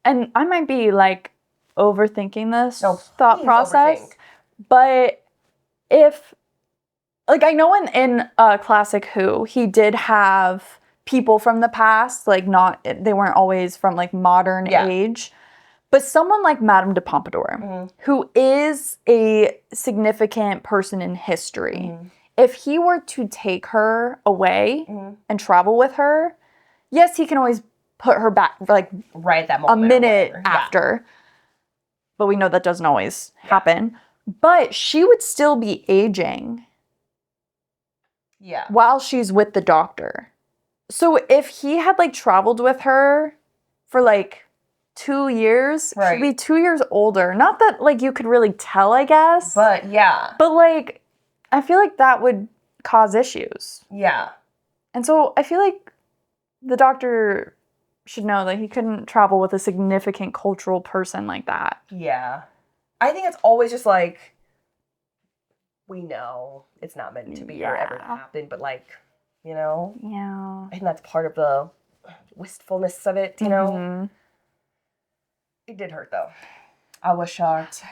and I might be like overthinking this thought process. Overthink. But if, like, I know in Classic Who, he did have people from the past, like, they weren't always from, like, modern age. But someone like Madame de Pompadour, who is a significant person in history, if he were to take her away and travel with her, yes, he can always put her back, like, right at that moment, a minute after. But we know that doesn't always happen. But she would still be aging. Yeah. While she's with the doctor. So if he had, like, traveled with her for, like, 2 years, she'd be 2 years older. Not that, like, you could really tell, I guess. But, yeah. But, like, I feel like that would cause issues. Yeah. And so I feel like the doctor should know that he couldn't travel with a significant cultural person like that. Yeah. I think it's always just like, we know it's not meant to be or ever happen, but like, you know? Yeah. I think that's part of the wistfulness of it, you know? It did hurt though. I was shocked.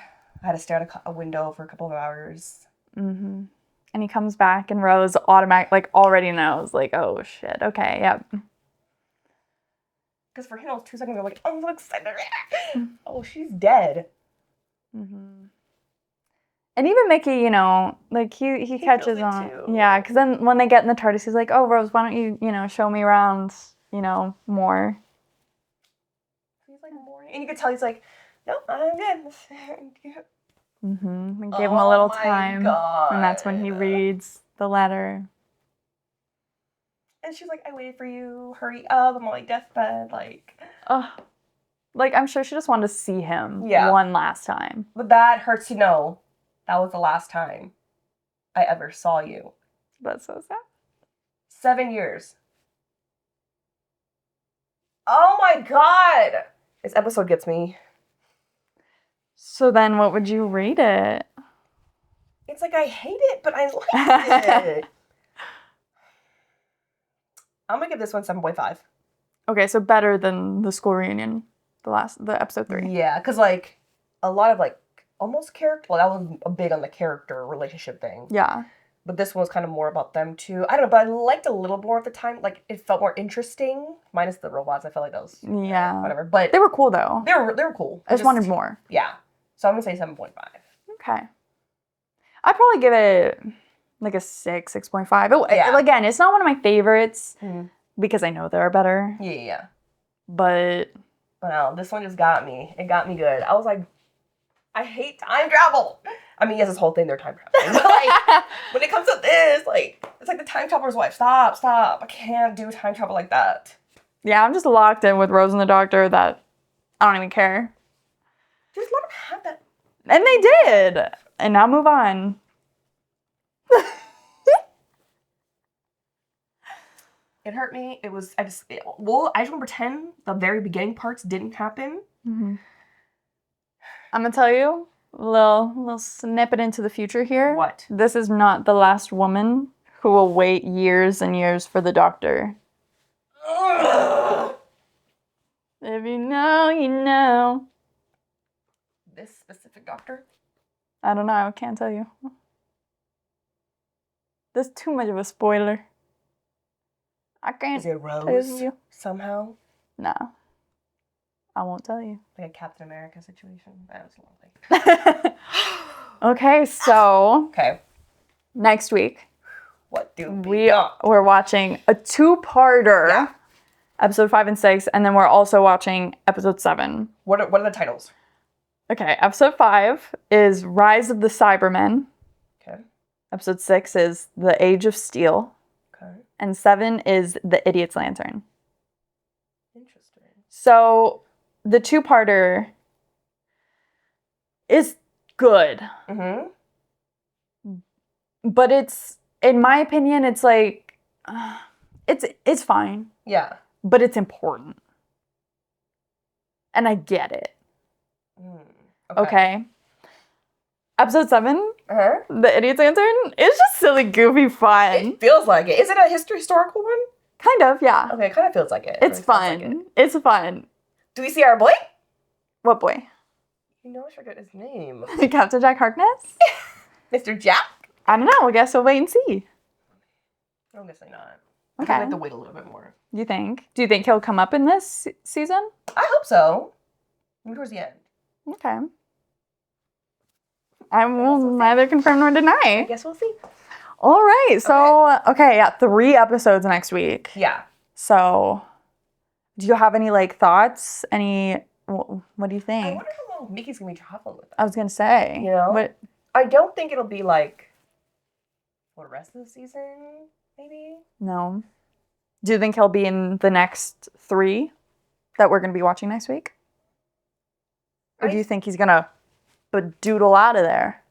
I had to stare at a window for a couple of hours. And he comes back and Rose already knows, like, oh shit, okay, yep. Because for him, it was 2 seconds ago, like, I'm so excited. Oh, she's dead. And even Mickey, you know, like, he catches on. Too. Yeah, because then when they get in the TARDIS, he's like, oh, Rose, why don't you, you know, show me around, you know, more. He's like, more. And you could tell he's like, no, I'm good. And gave him a little time. God. And that's when he reads the letter. And she's like, I waited for you. Hurry up. I'm on my deathbed. Like, I'm sure she just wanted to see him one last time. But that hurts to know that was the last time I ever saw you. That's so sad. 7 years. Oh my God. This episode gets me. So then what would you rate it? It's like I hate it, but I like it. I'm going to give this one 7.5. Okay, so better than the school reunion, the episode 3. Yeah, because, like, a lot of, like, almost character, well, that was big on the character relationship thing. Yeah. But this one was kind of more about them, too. I don't know, but I liked a little more at the time. Like, it felt more interesting. Minus the robots, I felt like that was, whatever. But they were cool, though. They were cool. I just wanted more. Yeah. So I'm going to say 7.5. Okay. I'd probably give it, like, a 6.5. Again, it's not one of my favorites. Because I know there are better. Yeah. But no, this one just got me. It got me good. I was like, I hate time travel. I mean, yes, this whole thing, they're time traveling. But, like, when it comes to this, like, it's like the time traveler's wife. Stop. I can't do time travel like that. Yeah, I'm just locked in with Rose and the Doctor that I don't even care. Just let them have that. And they did. And now move on. It hurt me. I just want to pretend the very beginning parts didn't happen. Mm-hmm. I'm going to tell you a little snippet into the future here. What? This is not the last woman who will wait years and years for the Doctor. If you know, you know. This specific Doctor? I don't know. I can't tell you. That's too much of a spoiler. I can't Is it tell Rose you. somehow? No. I won't tell you. Like a Captain America situation? That was a long thing. Okay, so Okay. next week What do we got? we're watching a two-parter. Yeah. Episode 5 and 6, and then we're also watching episode 7. What are the titles? Okay, episode 5 is Rise of the Cybermen. Okay. Episode 6 is The Age of Steel. Okay. And 7 is The Idiot's Lantern. Interesting. So, the two-parter is good. Mm-hmm. But it's, in my opinion, it's like, it's fine. Yeah. But it's important. And I get it. Okay. Episode 7, Uh-huh. The Idiot's Lantern, is just silly, goofy fun. It feels like it. Is it a historical one? Kind of, yeah. Okay, it kind of feels like it. It's It fun. feels like it. It's fun. Do we see our boy? What boy? You know I forgot his name. Captain Jack Harkness? Mr. Jack? I don't know. I guess we'll wait and see. I'm guessing not. Okay. I have to wait a little bit more. You think? Do you think he'll come up in this season? I hope so. Maybe towards the end. Okay. I will neither confirm nor I deny. guess we'll see. All right. So, okay, yeah, 3 episodes next week. Yeah. So, do you have any, like, thoughts? What do you I think? wonder how long Mickey's going to be traveling with us. I was going to say. You know? What? I don't think it'll be like for the rest of the season, maybe. No. Do you think he'll be in the next 3 that we're going to be watching next week? Or do you think he's going to doodle out of there?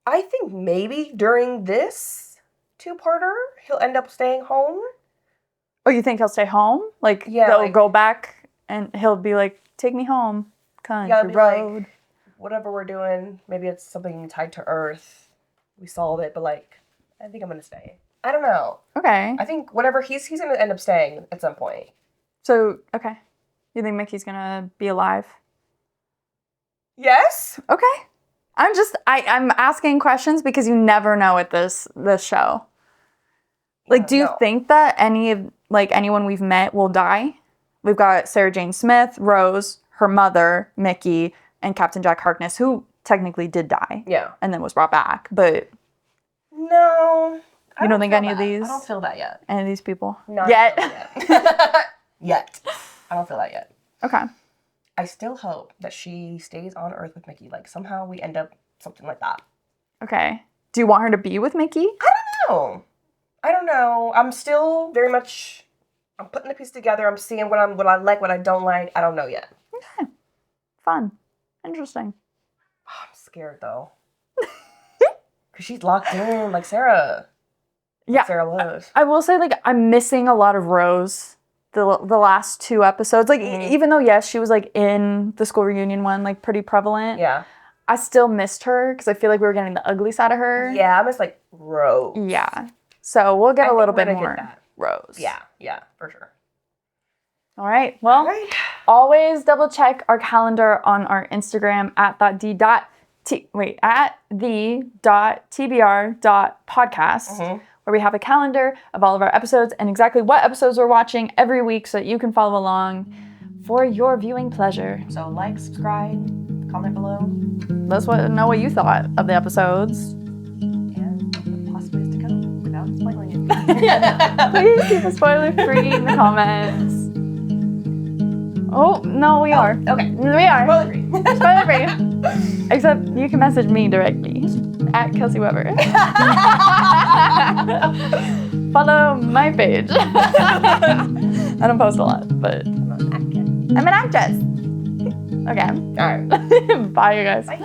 I think maybe during this 2-parter, he'll end up staying home. Or you think he'll stay home? Like, Yeah, they'll like- go back and he'll be like, take me home, country Yeah, it'll be road. like, whatever we're doing, maybe it's something tied to Earth. We solve it, but like, I think I'm going to stay. I don't know. Okay. I think whatever he's going to end up staying at some point. So, okay. You think Mickey's going to be alive? Yes? Okay. I'm asking questions because you never know with this show. Like, do you No. think that anyone we've met will die? We've got Sarah Jane Smith, Rose, her mother, Mickey, and Captain Jack Harkness, who technically did die Yeah. and then was brought back. But No. I You don't think feel any of that. these- I don't feel that yet. any of these people? No, I Yet. don't feel that yet. Yet. I don't feel that yet. Okay. I still hope that she stays on Earth with Mickey. Like, somehow we end up something like that. Okay. Do you want her to be with Mickey? No. I don't know. I'm still very much... I'm putting the piece together. I'm seeing what I like, what I don't like. I don't know yet. Okay. Fun. Interesting. Oh, I'm scared, though. Because she's locked in, like Sarah. Yeah. Sarah was. I will say, like, I'm missing a lot of Rose the last 2 episodes. Like, even though, yes, she was, like, in the school reunion one, like, pretty prevalent. Yeah. I still missed her because I feel like we were getting the ugly side of her. Yeah, I miss, like, Rose. Yeah. So we'll get I a think little we're bit gonna get more that. Rose. Yeah, for sure. All right. Well, Right. always double check our calendar on our Instagram at the.tbr.podcast, where we have a calendar of all of our episodes and exactly what episodes we're watching every week so that you can follow along for your viewing pleasure. So, like, subscribe, comment below, Let us know what you thought of the episodes. and what possibly is to come without spoiling it. Please keep it spoiler free in the comments. Oh, no, we are. Okay. We are. Spoiler free. Spoiler free. Except you can message me directly at Kelcie Weber. Follow my page. I don't post a lot, but I'm an actress. I'm an actress. Okay. All right. Bye, you guys. Bye.